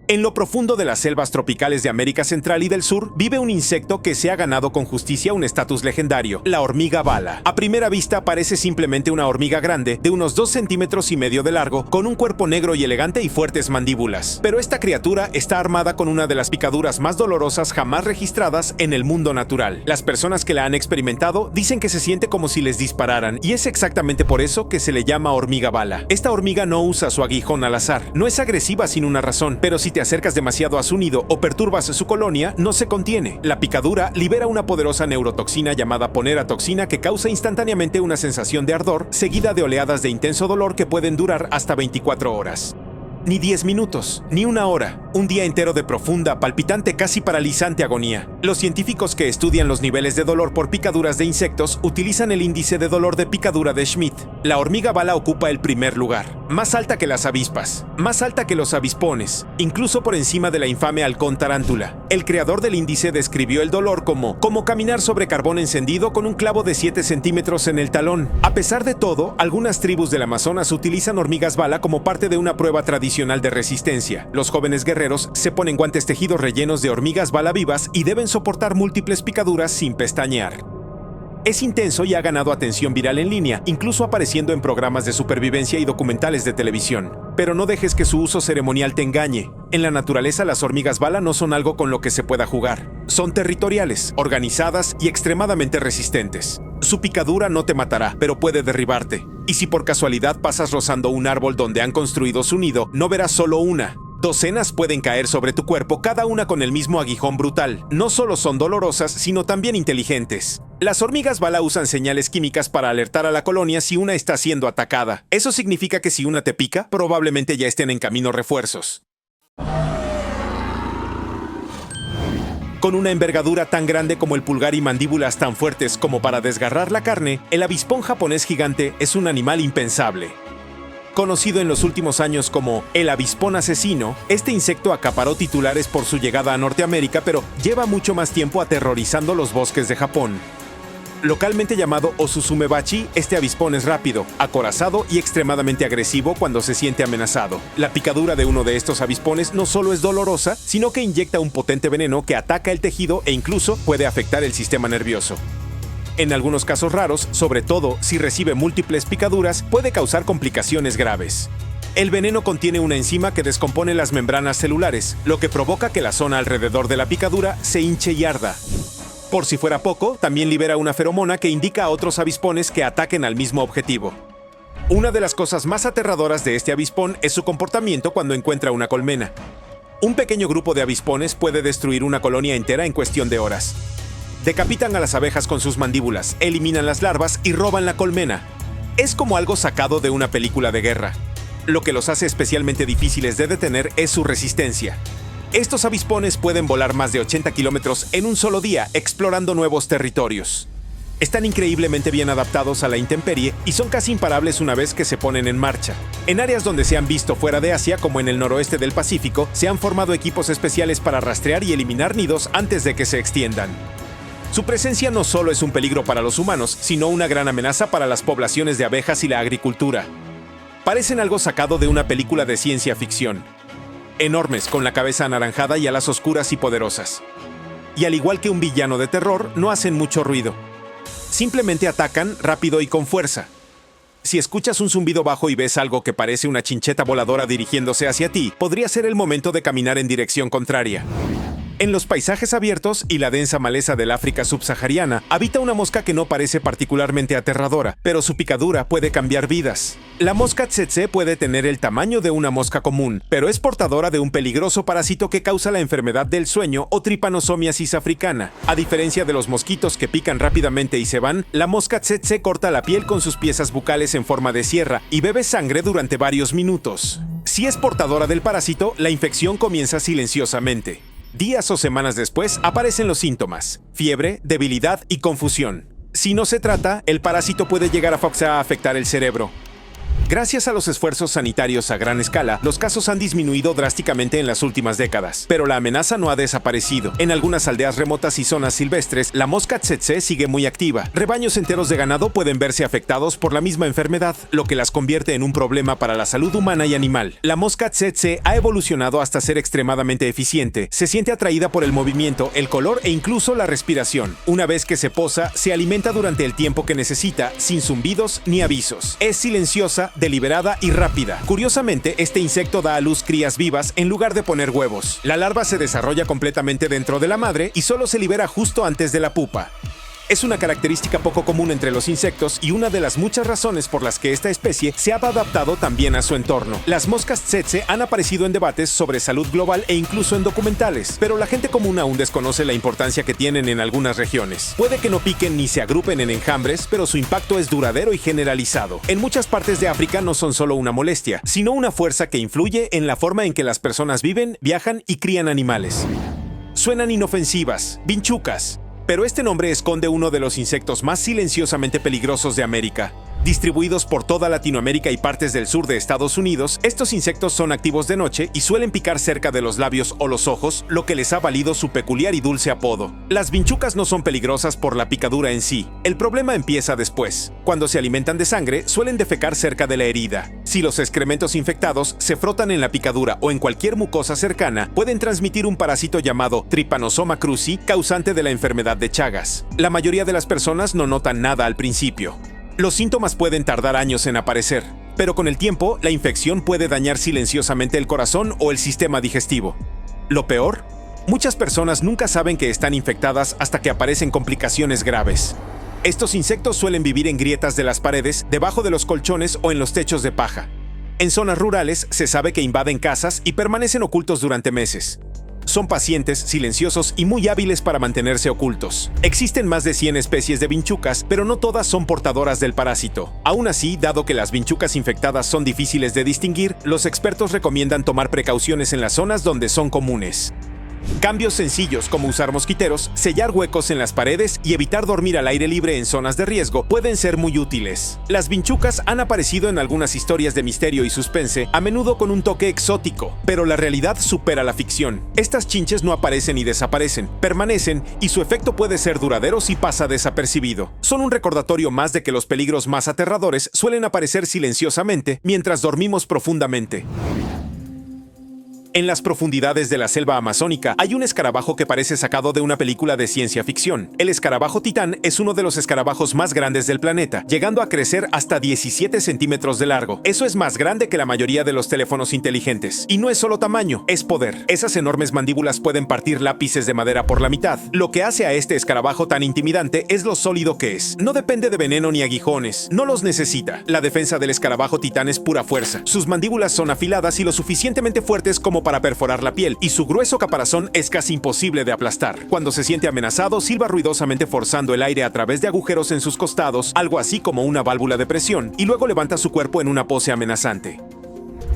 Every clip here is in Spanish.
En lo profundo de las selvas tropicales de América Central y del Sur vive un insecto que se ha ganado con justicia un estatus legendario, la hormiga bala. A primera vista parece simplemente una hormiga grande de unos 2,5 centímetros de largo, con un cuerpo negro y elegante y fuertes mandíbulas. Pero esta criatura está armada con una de las picaduras más dolorosas jamás registradas en el mundo natural. Las personas que la han experimentado dicen que se siente como si les dispararan, y es exactamente por eso que se le llama hormiga bala. Esta hormiga no usa su aguijón al azar, no es agresiva sin una razón, pero si te acercas demasiado a su nido o perturbas su colonia, no se contiene. La picadura libera una poderosa neurotoxina llamada poneratoxina que causa instantáneamente una sensación de ardor, seguida de oleadas de intenso dolor que pueden durar hasta 24 horas. Ni 10 minutos, ni una hora, un día entero de profunda, palpitante, casi paralizante agonía. Los científicos que estudian los niveles de dolor por picaduras de insectos utilizan el índice de dolor de picadura de Schmidt. La hormiga bala ocupa el primer lugar, más alta que las avispas, más alta que los avispones, incluso por encima de la infame halcón tarántula. El creador del índice describió el dolor como caminar sobre carbón encendido con un clavo de 7 centímetros en el talón. A pesar de todo, algunas tribus del Amazonas utilizan hormigas bala como parte de una prueba tradicional de resistencia. Los jóvenes guerreros se ponen guantes tejidos rellenos de hormigas bala vivas y deben soportar múltiples picaduras sin pestañear. Es intenso y ha ganado atención viral en línea, incluso apareciendo en programas de supervivencia y documentales de televisión. Pero no dejes que su uso ceremonial te engañe. En la naturaleza, las hormigas bala no son algo con lo que se pueda jugar. Son territoriales, organizadas y extremadamente resistentes. Su picadura no te matará, pero puede derribarte. Y si por casualidad pasas rozando un árbol donde han construido su nido, no verás solo una. Docenas pueden caer sobre tu cuerpo, cada una con el mismo aguijón brutal. No solo son dolorosas, sino también inteligentes. Las hormigas bala usan señales químicas para alertar a la colonia si una está siendo atacada. Eso significa que si una te pica, probablemente ya estén en camino refuerzos. Con una envergadura tan grande como el pulgar y mandíbulas tan fuertes como para desgarrar la carne, el avispón japonés gigante es un animal impensable. Conocido en los últimos años como el avispón asesino, este insecto acaparó titulares por su llegada a Norteamérica, pero lleva mucho más tiempo aterrorizando los bosques de Japón. Localmente llamado Osusumebachi, este avispón es rápido, acorazado y extremadamente agresivo cuando se siente amenazado. La picadura de uno de estos avispones no solo es dolorosa, sino que inyecta un potente veneno que ataca el tejido e incluso puede afectar el sistema nervioso. En algunos casos raros, sobre todo si recibe múltiples picaduras, puede causar complicaciones graves. El veneno contiene una enzima que descompone las membranas celulares, lo que provoca que la zona alrededor de la picadura se hinche y arda. Por si fuera poco, también libera una feromona que indica a otros avispones que ataquen al mismo objetivo. Una de las cosas más aterradoras de este avispón es su comportamiento cuando encuentra una colmena. Un pequeño grupo de avispones puede destruir una colonia entera en cuestión de horas. Decapitan a las abejas con sus mandíbulas, eliminan las larvas y roban la colmena. Es como algo sacado de una película de guerra. Lo que los hace especialmente difíciles de detener es su resistencia. Estos avispones pueden volar más de 80 kilómetros en un solo día, explorando nuevos territorios. Están increíblemente bien adaptados a la intemperie y son casi imparables una vez que se ponen en marcha. En áreas donde se han visto fuera de Asia, como en el noroeste del Pacífico, se han formado equipos especiales para rastrear y eliminar nidos antes de que se extiendan. Su presencia no solo es un peligro para los humanos, sino una gran amenaza para las poblaciones de abejas y la agricultura. Parecen algo sacado de una película de ciencia ficción. Enormes, con la cabeza anaranjada y alas oscuras y poderosas. Y al igual que un villano de terror, no hacen mucho ruido. Simplemente atacan rápido y con fuerza. Si escuchas un zumbido bajo y ves algo que parece una chincheta voladora dirigiéndose hacia ti, podría ser el momento de caminar en dirección contraria. En los paisajes abiertos y la densa maleza del África subsahariana, habita una mosca que no parece particularmente aterradora, pero su picadura puede cambiar vidas. La mosca tsetse puede tener el tamaño de una mosca común, pero es portadora de un peligroso parásito que causa la enfermedad del sueño o trypanosomiasis africana. A diferencia de los mosquitos que pican rápidamente y se van, la mosca tsetse corta la piel con sus piezas bucales en forma de sierra y bebe sangre durante varios minutos. Si es portadora del parásito, la infección comienza silenciosamente. Días o semanas después aparecen los síntomas: fiebre, debilidad y confusión. Si no se trata, el parásito puede llegar a afectar el cerebro. Gracias a los esfuerzos sanitarios a gran escala, los casos han disminuido drásticamente en las últimas décadas, pero la amenaza no ha desaparecido. En algunas aldeas remotas y zonas silvestres, la mosca tsetse sigue muy activa. Rebaños enteros de ganado pueden verse afectados por la misma enfermedad, lo que las convierte en un problema para la salud humana y animal. La mosca tsetse ha evolucionado hasta ser extremadamente eficiente. Se siente atraída por el movimiento, el color e incluso la respiración. Una vez que se posa, se alimenta durante el tiempo que necesita, sin zumbidos ni avisos. Es silenciosa, deliberada y rápida. Curiosamente, este insecto da a luz crías vivas en lugar de poner huevos. La larva se desarrolla completamente dentro de la madre y solo se libera justo antes de la pupa. Es una característica poco común entre los insectos y una de las muchas razones por las que esta especie se ha adaptado también a su entorno. Las moscas tsetse han aparecido en debates sobre salud global e incluso en documentales, pero la gente común aún desconoce la importancia que tienen en algunas regiones. Puede que no piquen ni se agrupen en enjambres, pero su impacto es duradero y generalizado. En muchas partes de África no son solo una molestia, sino una fuerza que influye en la forma en que las personas viven, viajan y crían animales. Suenan inofensivas, vinchucas, pero este nombre esconde uno de los insectos más silenciosamente peligrosos de América. Distribuidos por toda Latinoamérica y partes del sur de Estados Unidos, estos insectos son activos de noche y suelen picar cerca de los labios o los ojos, lo que les ha valido su peculiar y dulce apodo. Las vinchucas no son peligrosas por la picadura en sí. El problema empieza después. Cuando se alimentan de sangre, suelen defecar cerca de la herida. Si los excrementos infectados se frotan en la picadura o en cualquier mucosa cercana, pueden transmitir un parásito llamado Trypanosoma cruzi, causante de la enfermedad de Chagas. La mayoría de las personas no notan nada al principio. Los síntomas pueden tardar años en aparecer, pero con el tiempo, la infección puede dañar silenciosamente el corazón o el sistema digestivo. Lo peor, muchas personas nunca saben que están infectadas hasta que aparecen complicaciones graves. Estos insectos suelen vivir en grietas de las paredes, debajo de los colchones o en los techos de paja. En zonas rurales se sabe que invaden casas y permanecen ocultos durante meses. Son pacientes, silenciosos y muy hábiles para mantenerse ocultos. Existen más de 100 especies de vinchucas, pero no todas son portadoras del parásito. Aún así, dado que las vinchucas infectadas son difíciles de distinguir, los expertos recomiendan tomar precauciones en las zonas donde son comunes. Cambios sencillos como usar mosquiteros, sellar huecos en las paredes y evitar dormir al aire libre en zonas de riesgo pueden ser muy útiles. Las vinchucas han aparecido en algunas historias de misterio y suspense, a menudo con un toque exótico, pero la realidad supera la ficción. Estas chinches no aparecen y desaparecen, permanecen y su efecto puede ser duradero si pasa desapercibido. Son un recordatorio más de que los peligros más aterradores suelen aparecer silenciosamente mientras dormimos profundamente. En las profundidades de la selva amazónica hay un escarabajo que parece sacado de una película de ciencia ficción. El escarabajo titán es uno de los escarabajos más grandes del planeta, llegando a crecer hasta 17 centímetros de largo. Eso es más grande que la mayoría de los teléfonos inteligentes. Y no es solo tamaño, es poder. Esas enormes mandíbulas pueden partir lápices de madera por la mitad. Lo que hace a este escarabajo tan intimidante es lo sólido que es. No depende de veneno ni aguijones. No los necesita. La defensa del escarabajo titán es pura fuerza. Sus mandíbulas son afiladas y lo suficientemente fuertes como para perforar la piel, y su grueso caparazón es casi imposible de aplastar. Cuando se siente amenazado, silba ruidosamente forzando el aire a través de agujeros en sus costados, algo así como una válvula de presión, y luego levanta su cuerpo en una pose amenazante.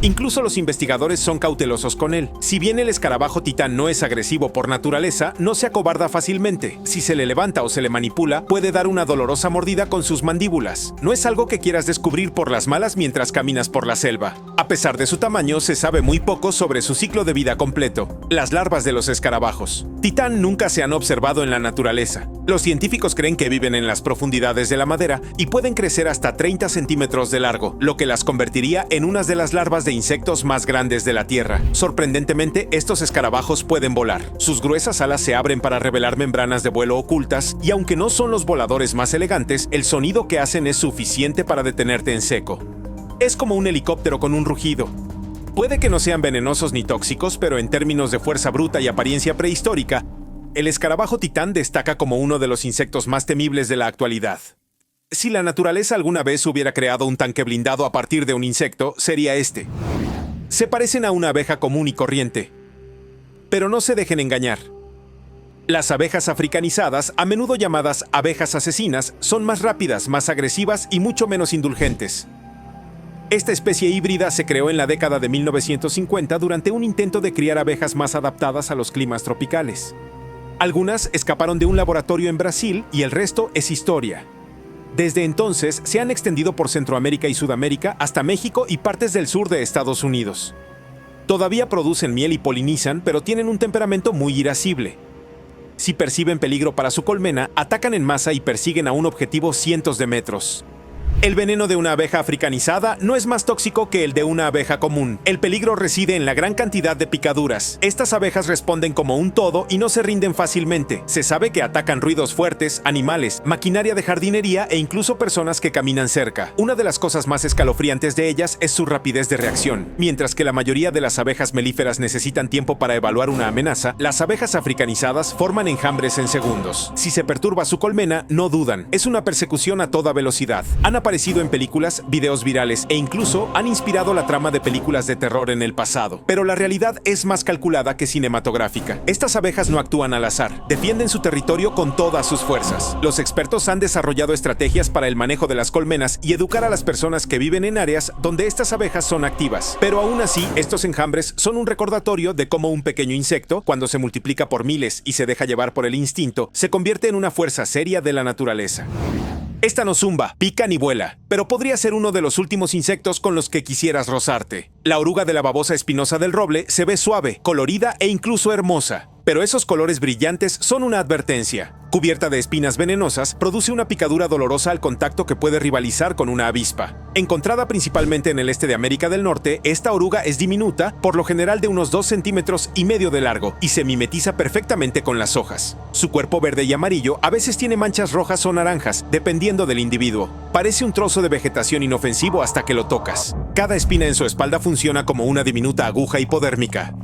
Incluso los investigadores son cautelosos con él. Si bien el escarabajo titán no es agresivo por naturaleza, no se acobarda fácilmente. Si se le levanta o se le manipula, puede dar una dolorosa mordida con sus mandíbulas. No es algo que quieras descubrir por las malas mientras caminas por la selva. A pesar de su tamaño, se sabe muy poco sobre su ciclo de vida completo. Las larvas de los escarabajos titán nunca se han observado en la naturaleza. Los científicos creen que viven en las profundidades de la madera y pueden crecer hasta 30 centímetros de largo, lo que las convertiría en unas de las larvas de insectos más grandes de la Tierra. Sorprendentemente, estos escarabajos pueden volar. Sus gruesas alas se abren para revelar membranas de vuelo ocultas, y aunque no son los voladores más elegantes, el sonido que hacen es suficiente para detenerte en seco. Es como un helicóptero con un rugido. Puede que no sean venenosos ni tóxicos, pero en términos de fuerza bruta y apariencia prehistórica, el escarabajo titán destaca como uno de los insectos más temibles de la actualidad. Si la naturaleza alguna vez hubiera creado un tanque blindado a partir de un insecto, sería este. Se parecen a una abeja común y corriente. Pero no se dejen engañar. Las abejas africanizadas, a menudo llamadas abejas asesinas, son más rápidas, más agresivas y mucho menos indulgentes. Esta especie híbrida se creó en la década de 1950 durante un intento de criar abejas más adaptadas a los climas tropicales. Algunas escaparon de un laboratorio en Brasil y el resto es historia. Desde entonces se han extendido por Centroamérica y Sudamérica hasta México y partes del sur de Estados Unidos. Todavía producen miel y polinizan, pero tienen un temperamento muy irascible. Si perciben peligro para su colmena, atacan en masa y persiguen a un objetivo cientos de metros. El veneno de una abeja africanizada no es más tóxico que el de una abeja común. El peligro reside en la gran cantidad de picaduras. Estas abejas responden como un todo y no se rinden fácilmente. Se sabe que atacan ruidos fuertes, animales, maquinaria de jardinería e incluso personas que caminan cerca. Una de las cosas más escalofriantes de ellas es su rapidez de reacción. Mientras que la mayoría de las abejas melíferas necesitan tiempo para evaluar una amenaza, las abejas africanizadas forman enjambres en segundos. Si se perturba su colmena, no dudan. Es una persecución a toda velocidad. Han aparecido en películas, videos virales e incluso han inspirado la trama de películas de terror en el pasado. Pero la realidad es más calculada que cinematográfica. Estas abejas no actúan al azar, defienden su territorio con todas sus fuerzas. Los expertos han desarrollado estrategias para el manejo de las colmenas y educar a las personas que viven en áreas donde estas abejas son activas. Pero aún así, estos enjambres son un recordatorio de cómo un pequeño insecto, cuando se multiplica por miles y se deja llevar por el instinto, se convierte en una fuerza seria de la naturaleza. Esta no zumba, pica ni vuela, pero podría ser uno de los últimos insectos con los que quisieras rozarte. La oruga de la babosa espinosa del roble se ve suave, colorida e incluso hermosa. Pero esos colores brillantes son una advertencia. Cubierta de espinas venenosas, produce una picadura dolorosa al contacto que puede rivalizar con una avispa. Encontrada principalmente en el este de América del Norte, esta oruga es diminuta, por lo general de unos 2,5 centímetros de largo, y se mimetiza perfectamente con las hojas. Su cuerpo verde y amarillo a veces tiene manchas rojas o naranjas, dependiendo del individuo. Parece un trozo de vegetación inofensivo hasta que lo tocas. Cada espina en su espalda funciona como una diminuta aguja hipodérmica.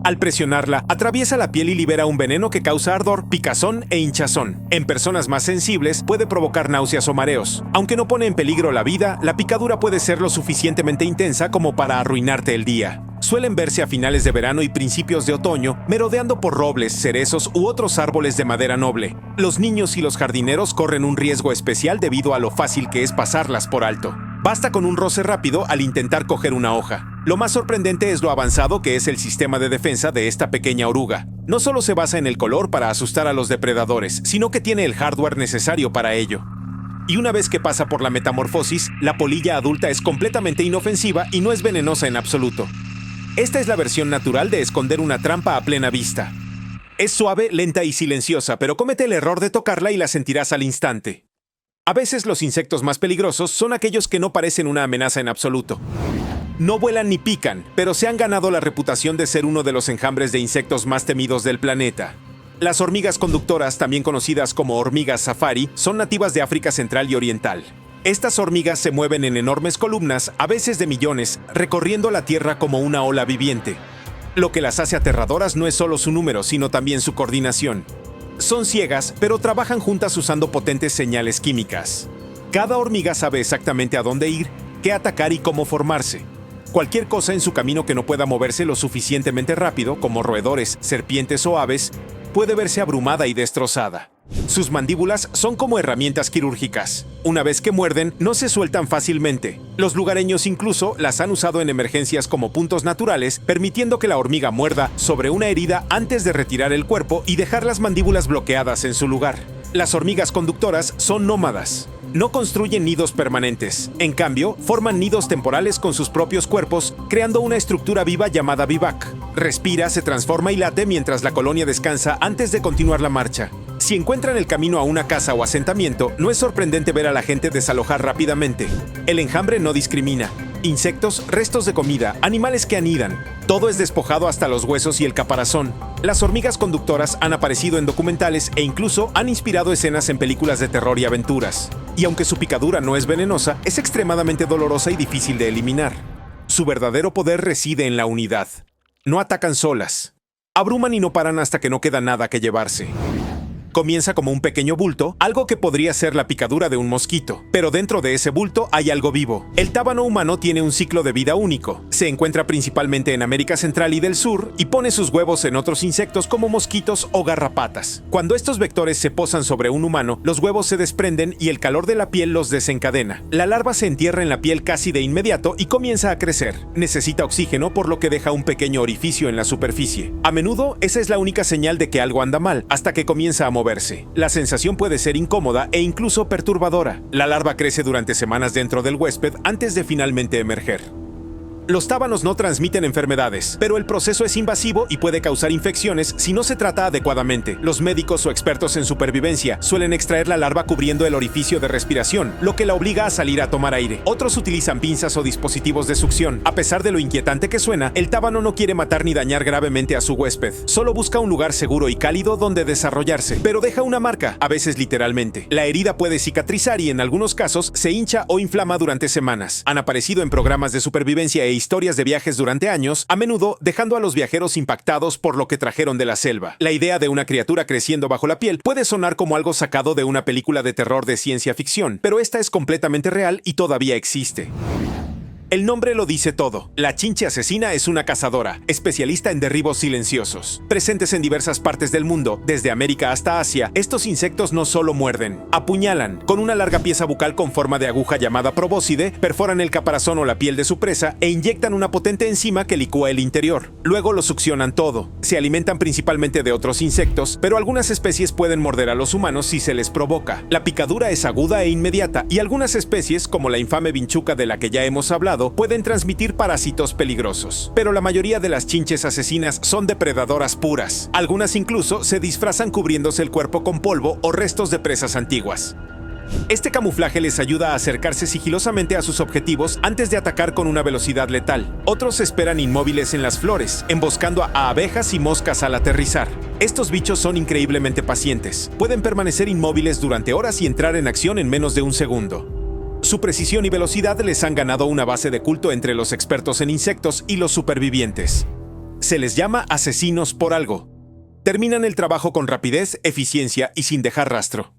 Al presionarla, atraviesa la piel y libera un veneno que causa ardor, picazón e hinchazón. En personas más sensibles puede provocar náuseas o mareos. Aunque no pone en peligro la vida, la picadura puede ser lo suficientemente intensa como para arruinarte el día. Suelen verse a finales de verano y principios de otoño, merodeando por robles, cerezos u otros árboles de madera noble. Los niños y los jardineros corren un riesgo especial debido a lo fácil que es pasarlas por alto. Basta con un roce rápido al intentar coger una hoja. Lo más sorprendente es lo avanzado que es el sistema de defensa de esta pequeña oruga. No solo se basa en el color para asustar a los depredadores, sino que tiene el hardware necesario para ello. Y una vez que pasa por la metamorfosis, la polilla adulta es completamente inofensiva y no es venenosa en absoluto. Esta es la versión natural de esconder una trampa a plena vista. Es suave, lenta y silenciosa, pero comete el error de tocarla y la sentirás al instante. A veces los insectos más peligrosos son aquellos que no parecen una amenaza en absoluto. No vuelan ni pican, pero se han ganado la reputación de ser uno de los enjambres de insectos más temidos del planeta. Las hormigas conductoras, también conocidas como hormigas safari, son nativas de África Central y Oriental. Estas hormigas se mueven en enormes columnas, a veces de millones, recorriendo la Tierra como una ola viviente. Lo que las hace aterradoras no es solo su número, sino también su coordinación. Son ciegas, pero trabajan juntas usando potentes señales químicas. Cada hormiga sabe exactamente a dónde ir, qué atacar y cómo formarse. Cualquier cosa en su camino que no pueda moverse lo suficientemente rápido, como roedores, serpientes o aves, puede verse abrumada y destrozada. Sus mandíbulas son como herramientas quirúrgicas. Una vez que muerden, no se sueltan fácilmente. Los lugareños incluso las han usado en emergencias como puntos naturales, permitiendo que la hormiga muerda sobre una herida antes de retirar el cuerpo y dejar las mandíbulas bloqueadas en su lugar. Las hormigas conductoras son nómadas. No construyen nidos permanentes. En cambio, forman nidos temporales con sus propios cuerpos, creando una estructura viva llamada vivac. Respira, se transforma y late mientras la colonia descansa antes de continuar la marcha. Si encuentran el camino a una casa o asentamiento, no es sorprendente ver a la gente desalojar rápidamente. El enjambre no discrimina. Insectos, restos de comida, animales que anidan. Todo es despojado hasta los huesos y el caparazón. Las hormigas conductoras han aparecido en documentales e incluso han inspirado escenas en películas de terror y aventuras. Y aunque su picadura no es venenosa, es extremadamente dolorosa y difícil de eliminar. Su verdadero poder reside en la unidad. No atacan solas. Abruman y no paran hasta que no queda nada que llevarse. Comienza como un pequeño bulto, algo que podría ser la picadura de un mosquito. Pero dentro de ese bulto hay algo vivo. El tábano humano tiene un ciclo de vida único. Se encuentra principalmente en América Central y del Sur y pone sus huevos en otros insectos como mosquitos o garrapatas. Cuando estos vectores se posan sobre un humano, los huevos se desprenden y el calor de la piel los desencadena. La larva se entierra en la piel casi de inmediato y comienza a crecer. Necesita oxígeno, por lo que deja un pequeño orificio en la superficie. A menudo, esa es la única señal de que algo anda mal, hasta que comienza a moverse. La sensación puede ser incómoda e incluso perturbadora. La larva crece durante semanas dentro del huésped antes de finalmente emerger. Los tábanos no transmiten enfermedades, pero el proceso es invasivo y puede causar infecciones si no se trata adecuadamente. Los médicos o expertos en supervivencia suelen extraer la larva cubriendo el orificio de respiración, lo que la obliga a salir a tomar aire. Otros utilizan pinzas o dispositivos de succión. A pesar de lo inquietante que suena, el tábano no quiere matar ni dañar gravemente a su huésped. Solo busca un lugar seguro y cálido donde desarrollarse, pero deja una marca, a veces literalmente. La herida puede cicatrizar y en algunos casos se hincha o inflama durante semanas. Han aparecido en programas de supervivencia e historias de viajes durante años, a menudo dejando a los viajeros impactados por lo que trajeron de la selva. La idea de una criatura creciendo bajo la piel puede sonar como algo sacado de una película de terror de ciencia ficción, pero esta es completamente real y todavía existe. El nombre lo dice todo. La chinche asesina es una cazadora, especialista en derribos silenciosos. Presentes en diversas partes del mundo, desde América hasta Asia, estos insectos no solo muerden, apuñalan. Con una larga pieza bucal con forma de aguja llamada probóscide, perforan el caparazón o la piel de su presa e inyectan una potente enzima que licúa el interior. Luego lo succionan todo. Se alimentan principalmente de otros insectos, pero algunas especies pueden morder a los humanos si se les provoca. La picadura es aguda e inmediata, y algunas especies, como la infame vinchuca de la que ya hemos hablado, pueden transmitir parásitos peligrosos. Pero la mayoría de las chinches asesinas son depredadoras puras. Algunas incluso se disfrazan cubriéndose el cuerpo con polvo o restos de presas antiguas. Este camuflaje les ayuda a acercarse sigilosamente a sus objetivos antes de atacar con una velocidad letal. Otros esperan inmóviles en las flores, emboscando a abejas y moscas al aterrizar. Estos bichos son increíblemente pacientes. Pueden permanecer inmóviles durante horas y entrar en acción en menos de un segundo. Su precisión y velocidad les han ganado una base de culto entre los expertos en insectos y los supervivientes. Se les llama asesinos por algo. Terminan el trabajo con rapidez, eficiencia y sin dejar rastro.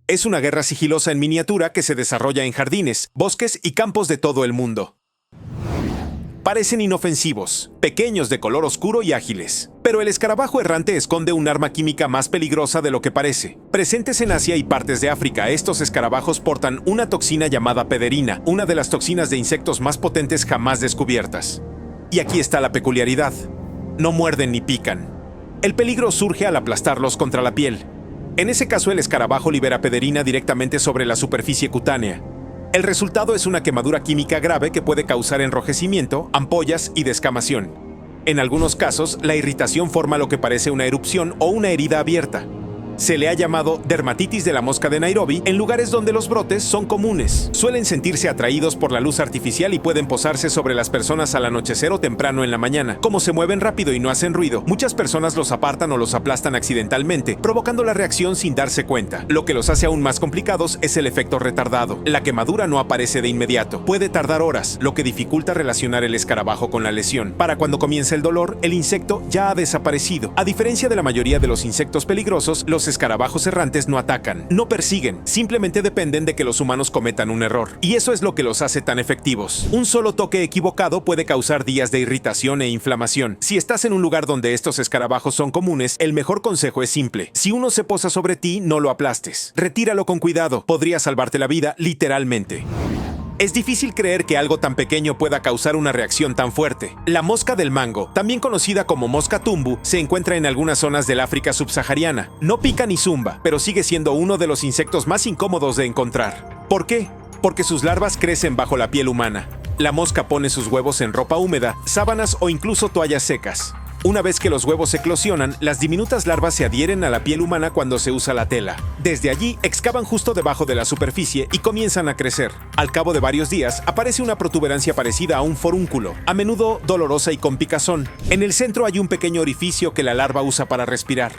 Es una guerra sigilosa en miniatura que se desarrolla en jardines, bosques y campos de todo el mundo. Parecen inofensivos, pequeños de color oscuro y ágiles. Pero el escarabajo errante esconde un arma química más peligrosa de lo que parece. Presentes en Asia y partes de África, estos escarabajos portan una toxina llamada pederina, una de las toxinas de insectos más potentes jamás descubiertas. Y aquí está la peculiaridad. No muerden ni pican. El peligro surge al aplastarlos contra la piel. En ese caso, el escarabajo libera pederina directamente sobre la superficie cutánea. El resultado es una quemadura química grave que puede causar enrojecimiento, ampollas y descamación. En algunos casos, la irritación forma lo que parece una erupción o una herida abierta. Se le ha llamado dermatitis de la mosca de Nairobi en lugares donde los brotes son comunes. Suelen sentirse atraídos por la luz artificial y pueden posarse sobre las personas al anochecer o temprano en la mañana. Como se mueven rápido y no hacen ruido, muchas personas los apartan o los aplastan accidentalmente, provocando la reacción sin darse cuenta. Lo que los hace aún más complicados es el efecto retardado. La quemadura no aparece de inmediato. Puede tardar horas, lo que dificulta relacionar el escarabajo con la lesión. Para cuando comienza el dolor, el insecto ya ha desaparecido. A diferencia de la mayoría de los insectos peligrosos, los escarabajos errantes no atacan, no persiguen, simplemente dependen de que los humanos cometan un error. Y eso es lo que los hace tan efectivos. Un solo toque equivocado puede causar días de irritación e inflamación. Si estás en un lugar donde estos escarabajos son comunes, el mejor consejo es simple. Si uno se posa sobre ti, no lo aplastes. Retíralo con cuidado, podría salvarte la vida literalmente. Es difícil creer que algo tan pequeño pueda causar una reacción tan fuerte. La mosca del mango, también conocida como mosca tumbu, se encuentra en algunas zonas del África subsahariana. No pica ni zumba, pero sigue siendo uno de los insectos más incómodos de encontrar. ¿Por qué? Porque sus larvas crecen bajo la piel humana. La mosca pone sus huevos en ropa húmeda, sábanas o incluso toallas secas. Una vez que los huevos eclosionan, las diminutas larvas se adhieren a la piel humana cuando se usa la tela. Desde allí, excavan justo debajo de la superficie y comienzan a crecer. Al cabo de varios días, aparece una protuberancia parecida a un forúnculo, a menudo dolorosa y con picazón. En el centro hay un pequeño orificio que la larva usa para respirar.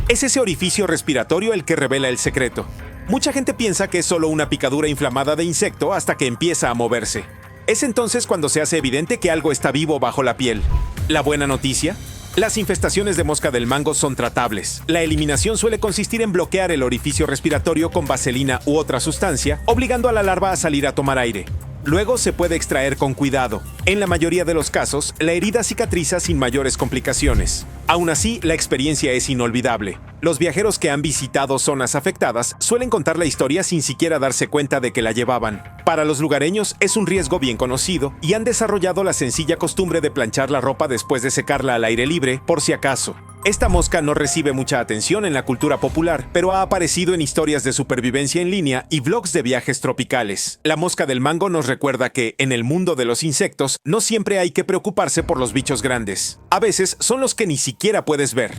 Es ese orificio respiratorio el que revela el secreto. Mucha gente piensa que es solo una picadura inflamada de insecto hasta que empieza a moverse. Es entonces cuando se hace evidente que algo está vivo bajo la piel. ¿La buena noticia? Las infestaciones de mosca del mango son tratables. La eliminación suele consistir en bloquear el orificio respiratorio con vaselina u otra sustancia, obligando a la larva a salir a tomar aire. Luego se puede extraer con cuidado. En la mayoría de los casos, la herida cicatriza sin mayores complicaciones. Aún así, la experiencia es inolvidable. Los viajeros que han visitado zonas afectadas suelen contar la historia sin siquiera darse cuenta de que la llevaban. Para los lugareños es un riesgo bien conocido y han desarrollado la sencilla costumbre de planchar la ropa después de secarla al aire libre, por si acaso. Esta mosca no recibe mucha atención en la cultura popular, pero ha aparecido en historias de supervivencia en línea y vlogs de viajes tropicales. La mosca del mango nos recuerda que, en el mundo de los insectos, no siempre hay que preocuparse por los bichos grandes. A veces son los que ni siquiera puedes ver.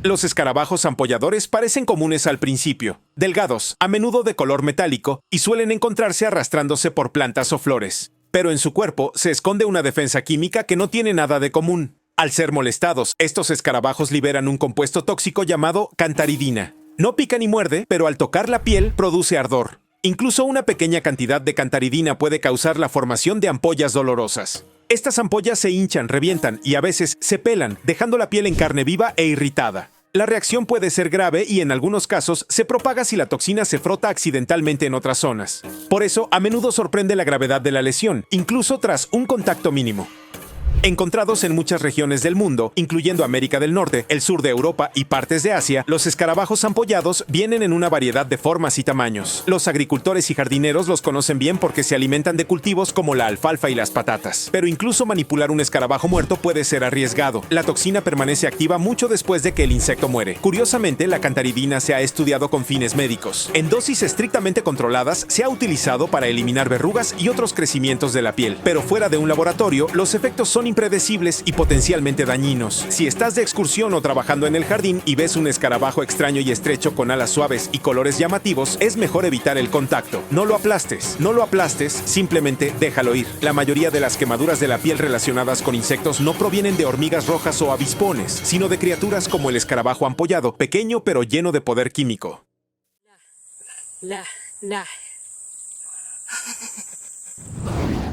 Los escarabajos ampolladores parecen comunes al principio, delgados, a menudo de color metálico, y suelen encontrarse arrastrándose por plantas o flores. Pero en su cuerpo se esconde una defensa química que no tiene nada de común. Al ser molestados, estos escarabajos liberan un compuesto tóxico llamado cantaridina. No pica ni muerde, pero al tocar la piel produce ardor. Incluso una pequeña cantidad de cantaridina puede causar la formación de ampollas dolorosas. Estas ampollas se hinchan, revientan y a veces se pelan, dejando la piel en carne viva e irritada. La reacción puede ser grave y en algunos casos se propaga si la toxina se frota accidentalmente en otras zonas. Por eso, a menudo sorprende la gravedad de la lesión, incluso tras un contacto mínimo. Encontrados en muchas regiones del mundo, incluyendo América del Norte, el sur de Europa y partes de Asia, los escarabajos ampollados vienen en una variedad de formas y tamaños. Los agricultores y jardineros los conocen bien porque se alimentan de cultivos como la alfalfa y las patatas. Pero incluso manipular un escarabajo muerto puede ser arriesgado. La toxina permanece activa mucho después de que el insecto muere. Curiosamente, la cantaridina se ha estudiado con fines médicos. En dosis estrictamente controladas, se ha utilizado para eliminar verrugas y otros crecimientos de la piel. Pero fuera de un laboratorio, los efectos son impredecibles y potencialmente dañinos. Si estás de excursión o trabajando en el jardín y ves un escarabajo extraño y estrecho con alas suaves y colores llamativos, es mejor evitar el contacto. No lo aplastes, simplemente déjalo ir. La mayoría de las quemaduras de la piel relacionadas con insectos no provienen de hormigas rojas o avispones, sino de criaturas como el escarabajo ampollado, pequeño pero lleno de poder químico.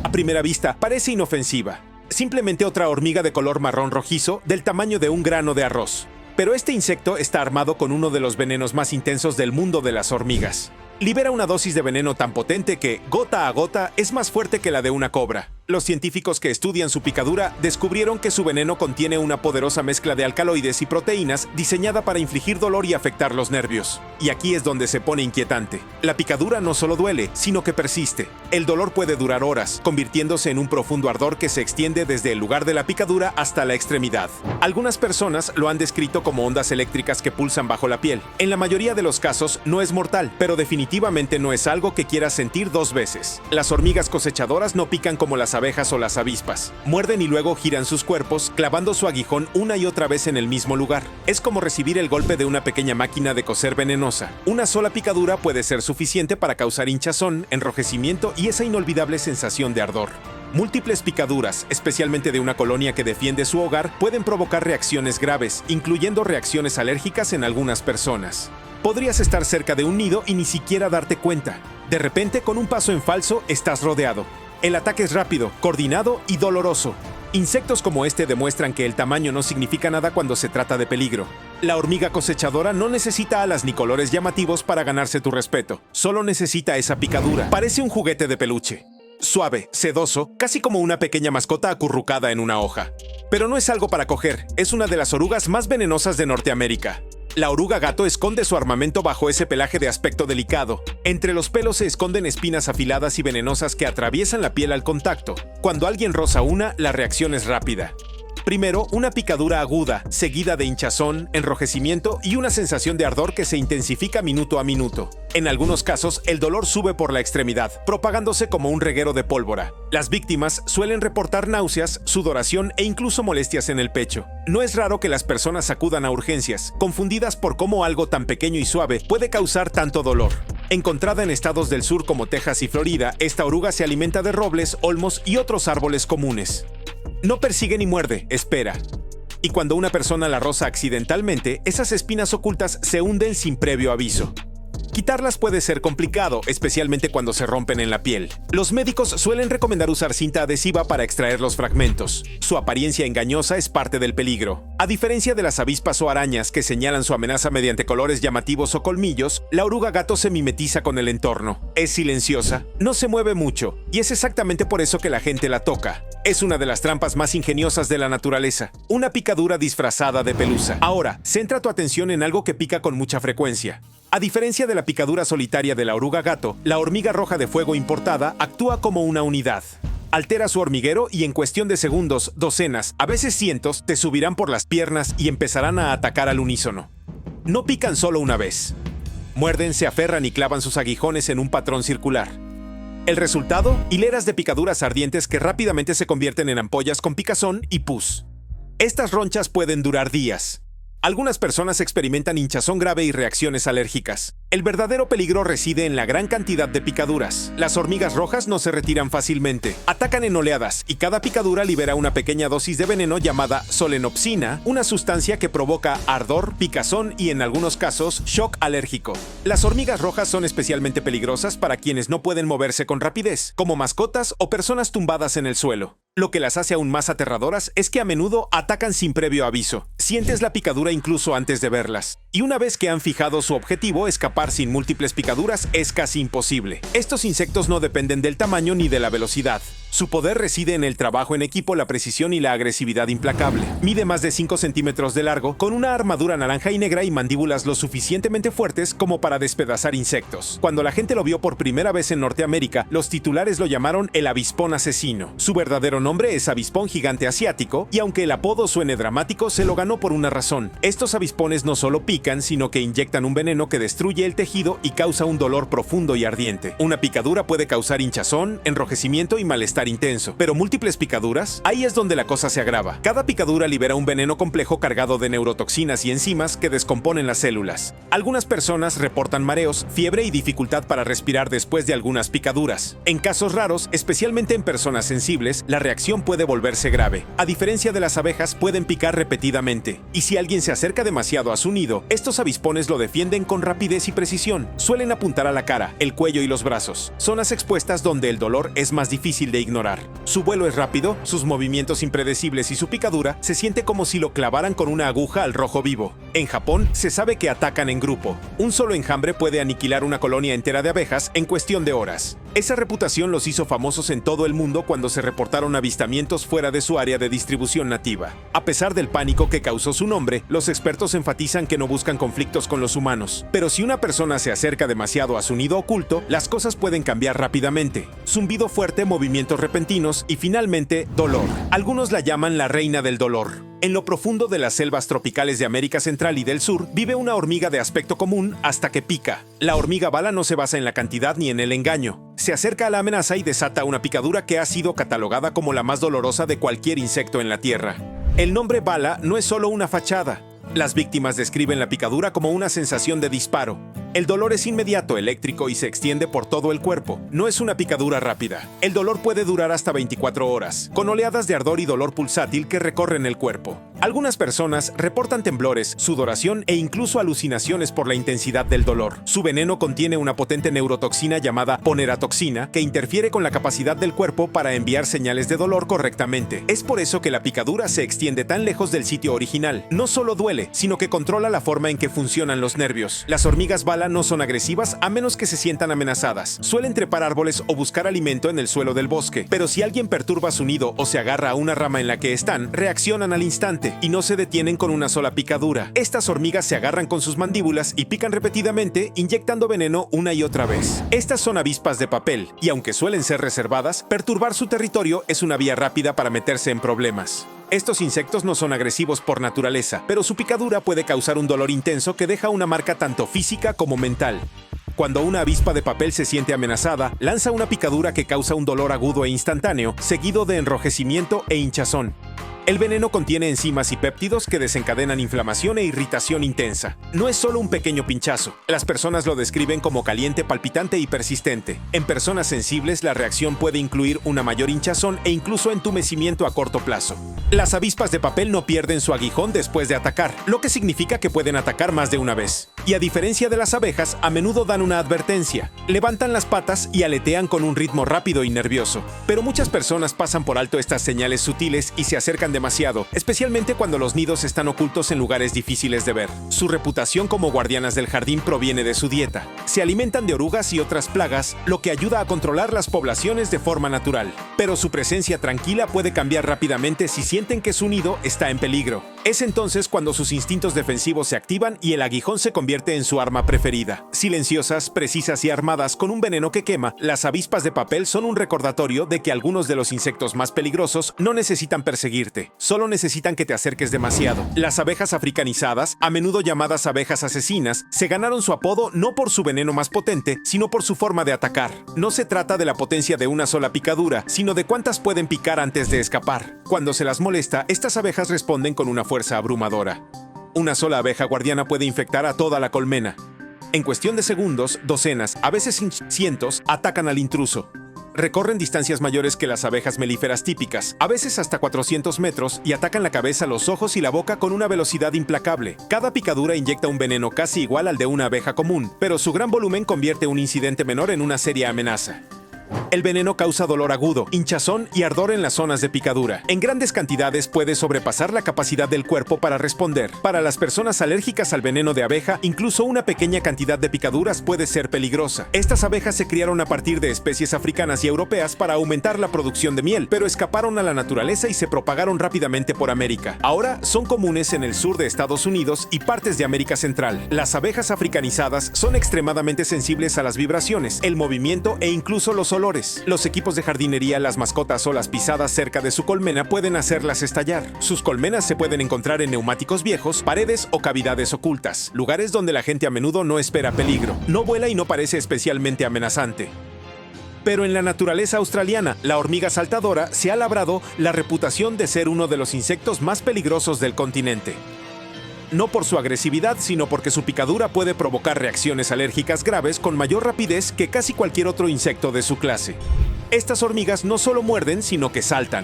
A primera vista, parece inofensiva. Simplemente otra hormiga de color marrón rojizo del tamaño de un grano de arroz. Pero este insecto está armado con uno de los venenos más intensos del mundo de las hormigas. Libera una dosis de veneno tan potente que, gota a gota, es más fuerte que la de una cobra. Los científicos que estudian su picadura descubrieron que su veneno contiene una poderosa mezcla de alcaloides y proteínas diseñada para infligir dolor y afectar los nervios. Y aquí es donde se pone inquietante. La picadura no solo duele, sino que persiste. El dolor puede durar horas, convirtiéndose en un profundo ardor que se extiende desde el lugar de la picadura hasta la extremidad. Algunas personas lo han descrito como ondas eléctricas que pulsan bajo la piel. En la mayoría de los casos no es mortal, pero definitivamente no es algo que quieras sentir dos veces. Las hormigas cosechadoras no pican como las abejas o las avispas. Muerden y luego giran sus cuerpos, clavando su aguijón una y otra vez en el mismo lugar. Es como recibir el golpe de una pequeña máquina de coser venenosa. Una sola picadura puede ser suficiente para causar hinchazón, enrojecimiento y esa inolvidable sensación de ardor. Múltiples picaduras, especialmente de una colonia que defiende su hogar, pueden provocar reacciones graves, incluyendo reacciones alérgicas en algunas personas. Podrías estar cerca de un nido y ni siquiera darte cuenta. De repente, con un paso en falso, estás rodeado. El ataque es rápido, coordinado y doloroso. Insectos como este demuestran que el tamaño no significa nada cuando se trata de peligro. La hormiga cosechadora no necesita alas ni colores llamativos para ganarse tu respeto. Solo necesita esa picadura. Parece un juguete de peluche. Suave, sedoso, casi como una pequeña mascota acurrucada en una hoja. Pero no es algo para coger, es una de las orugas más venenosas de Norteamérica. La oruga gato esconde su armamento bajo ese pelaje de aspecto delicado. Entre los pelos se esconden espinas afiladas y venenosas que atraviesan la piel al contacto. Cuando alguien roza una, la reacción es rápida. Primero, una picadura aguda, seguida de hinchazón, enrojecimiento y una sensación de ardor que se intensifica minuto a minuto. En algunos casos, el dolor sube por la extremidad, propagándose como un reguero de pólvora. Las víctimas suelen reportar náuseas, sudoración e incluso molestias en el pecho. No es raro que las personas acudan a urgencias, confundidas por cómo algo tan pequeño y suave puede causar tanto dolor. Encontrada en estados del sur como Texas y Florida, esta oruga se alimenta de robles, olmos y otros árboles comunes. No persigue ni muerde, espera. Y cuando una persona la roza accidentalmente, esas espinas ocultas se hunden sin previo aviso. Quitarlas puede ser complicado, especialmente cuando se rompen en la piel. Los médicos suelen recomendar usar cinta adhesiva para extraer los fragmentos. Su apariencia engañosa es parte del peligro. A diferencia de las avispas o arañas que señalan su amenaza mediante colores llamativos o colmillos, la oruga gato se mimetiza con el entorno. Es silenciosa, no se mueve mucho, y es exactamente por eso que la gente la toca. Es una de las trampas más ingeniosas de la naturaleza, una picadura disfrazada de pelusa. Ahora, centra tu atención en algo que pica con mucha frecuencia. A diferencia de la picadura solitaria de la oruga gato, la hormiga roja de fuego importada actúa como una unidad. Altera su hormiguero y en cuestión de segundos, docenas, a veces cientos, te subirán por las piernas y empezarán a atacar al unísono. No pican solo una vez. Muerden, se aferran y clavan sus aguijones en un patrón circular. El resultado, hileras de picaduras ardientes que rápidamente se convierten en ampollas con picazón y pus. Estas ronchas pueden durar días. Algunas personas experimentan hinchazón grave y reacciones alérgicas. El verdadero peligro reside en la gran cantidad de picaduras. Las hormigas rojas no se retiran fácilmente. Atacan en oleadas y cada picadura libera una pequeña dosis de veneno llamada solenopsina, una sustancia que provoca ardor, picazón y en algunos casos shock alérgico. Las hormigas rojas son especialmente peligrosas para quienes no pueden moverse con rapidez, como mascotas o personas tumbadas en el suelo. Lo que las hace aún más aterradoras es que a menudo atacan sin previo aviso. Sientes la picadura incluso antes de verlas. Y una vez que han fijado su objetivo, escapar sin múltiples picaduras es casi imposible. Estos insectos no dependen del tamaño ni de la velocidad. Su poder reside en el trabajo en equipo, la precisión y la agresividad implacable. Mide más de 5 centímetros de largo, con una armadura naranja y negra y mandíbulas lo suficientemente fuertes como para despedazar insectos. Cuando la gente lo vio por primera vez en Norteamérica, los titulares lo llamaron el avispón asesino. Su verdadero nombre es avispón gigante asiático, y aunque el apodo suene dramático, se lo ganó por una razón. Estos avispones no solo pican, sino que inyectan un veneno que destruye el tejido y causa un dolor profundo y ardiente. Una picadura puede causar hinchazón, enrojecimiento y malestar intenso, pero múltiples picaduras, ahí es donde la cosa se agrava. Cada picadura libera un veneno complejo cargado de neurotoxinas y enzimas que descomponen las células. Algunas personas reportan mareos, fiebre y dificultad para respirar después de algunas picaduras. En casos raros, especialmente en personas sensibles, la reacción puede volverse grave. A diferencia de las abejas, pueden picar repetidamente, y si alguien se acerca demasiado a su nido, estos avispones lo defienden con rapidez y precisión. Suelen apuntar a la cara, el cuello y los brazos, zonas expuestas donde el dolor es más difícil de ignorar. Su vuelo es rápido, sus movimientos impredecibles y su picadura se siente como si lo clavaran con una aguja al rojo vivo. En Japón, se sabe que atacan en grupo. Un solo enjambre puede aniquilar una colonia entera de abejas en cuestión de horas. Esa reputación los hizo famosos en todo el mundo cuando se reportaron avistamientos fuera de su área de distribución nativa. A pesar del pánico que causó su nombre, los expertos enfatizan que no buscan conflictos con los humanos. Pero si una persona se acerca demasiado a su nido oculto, las cosas pueden cambiar rápidamente. Zumbido fuerte, movimientos repentinos y finalmente, dolor. Algunos la llaman la reina del dolor. En lo profundo de las selvas tropicales de América Central y del Sur vive una hormiga de aspecto común hasta que pica. La hormiga bala no se basa en la cantidad ni en el engaño. Se acerca a la amenaza y desata una picadura que ha sido catalogada como la más dolorosa de cualquier insecto en la Tierra. El nombre bala no es solo una fachada. Las víctimas describen la picadura como una sensación de disparo. El dolor es inmediato, eléctrico y se extiende por todo el cuerpo. No es una picadura rápida. El dolor puede durar hasta 24 horas, con oleadas de ardor y dolor pulsátil que recorren el cuerpo. Algunas personas reportan temblores, sudoración e incluso alucinaciones por la intensidad del dolor. Su veneno contiene una potente neurotoxina llamada poneratoxina que interfiere con la capacidad del cuerpo para enviar señales de dolor correctamente. Es por eso que la picadura se extiende tan lejos del sitio original. No solo duele, sino que controla la forma en que funcionan los nervios. Las hormigas bala no son agresivas a menos que se sientan amenazadas. Suelen trepar árboles o buscar alimento en el suelo del bosque, pero si alguien perturba su nido o se agarra a una rama en la que están, reaccionan al instante y no se detienen con una sola picadura. Estas hormigas se agarran con sus mandíbulas y pican repetidamente, inyectando veneno una y otra vez. Estas son avispas de papel, y aunque suelen ser reservadas, perturbar su territorio es una vía rápida para meterse en problemas. Estos insectos no son agresivos por naturaleza, pero su picadura puede causar un dolor intenso que deja una marca tanto física como mental. Cuando una avispa de papel se siente amenazada, lanza una picadura que causa un dolor agudo e instantáneo, seguido de enrojecimiento e hinchazón. El veneno contiene enzimas y péptidos que desencadenan inflamación e irritación intensa. No es solo un pequeño pinchazo. Las personas lo describen como caliente, palpitante y persistente. En personas sensibles, la reacción puede incluir una mayor hinchazón e incluso entumecimiento a corto plazo. Las avispas de papel no pierden su aguijón después de atacar, lo que significa que pueden atacar más de una vez. Y a diferencia de las abejas, a menudo dan una advertencia. Levantan las patas y aletean con un ritmo rápido y nervioso. Pero muchas personas pasan por alto estas señales sutiles y se acercan demasiado, especialmente cuando los nidos están ocultos en lugares difíciles de ver. Su reputación como guardianas del jardín proviene de su dieta. Se alimentan de orugas y otras plagas, lo que ayuda a controlar las poblaciones de forma natural. Pero su presencia tranquila puede cambiar rápidamente si sienten que su nido está en peligro. Es entonces cuando sus instintos defensivos se activan y el aguijón se convierte en su arma preferida. Silenciosas, precisas y armadas con un veneno que quema, las avispas de papel son un recordatorio de que algunos de los insectos más peligrosos no necesitan perseguirte, solo necesitan que te acerques demasiado. Las abejas africanizadas, a menudo llamadas abejas asesinas, se ganaron su apodo no por su veneno más potente, sino por su forma de atacar. No se trata de la potencia de una sola picadura, sino de cuántas pueden picar antes de escapar. Cuando se las molesta, estas abejas responden con una fuerza abrumadora. Una sola abeja guardiana puede infectar a toda la colmena. En cuestión de segundos, docenas, a veces cientos, atacan al intruso. Recorren distancias mayores que las abejas melíferas típicas, a veces hasta 400 metros, y atacan la cabeza, los ojos y la boca con una velocidad implacable. Cada picadura inyecta un veneno casi igual al de una abeja común, pero su gran volumen convierte un incidente menor en una seria amenaza. El veneno causa dolor agudo, hinchazón y ardor en las zonas de picadura. En grandes cantidades puede sobrepasar la capacidad del cuerpo para responder. Para las personas alérgicas al veneno de abeja, incluso una pequeña cantidad de picaduras puede ser peligrosa. Estas abejas se criaron a partir de especies africanas y europeas para aumentar la producción de miel, pero escaparon a la naturaleza y se propagaron rápidamente por América. Ahora son comunes en el sur de Estados Unidos y partes de América Central. Las abejas africanizadas son extremadamente sensibles a las vibraciones, el movimiento e incluso los olores. Los equipos de jardinería, las mascotas o las pisadas cerca de su colmena pueden hacerlas estallar. Sus colmenas se pueden encontrar en neumáticos viejos, paredes o cavidades ocultas, lugares donde la gente a menudo no espera peligro. No vuela y no parece especialmente amenazante. Pero en la naturaleza australiana, la hormiga saltadora se ha labrado la reputación de ser uno de los insectos más peligrosos del continente. No por su agresividad, sino porque su picadura puede provocar reacciones alérgicas graves con mayor rapidez que casi cualquier otro insecto de su clase. Estas hormigas no solo muerden, sino que saltan.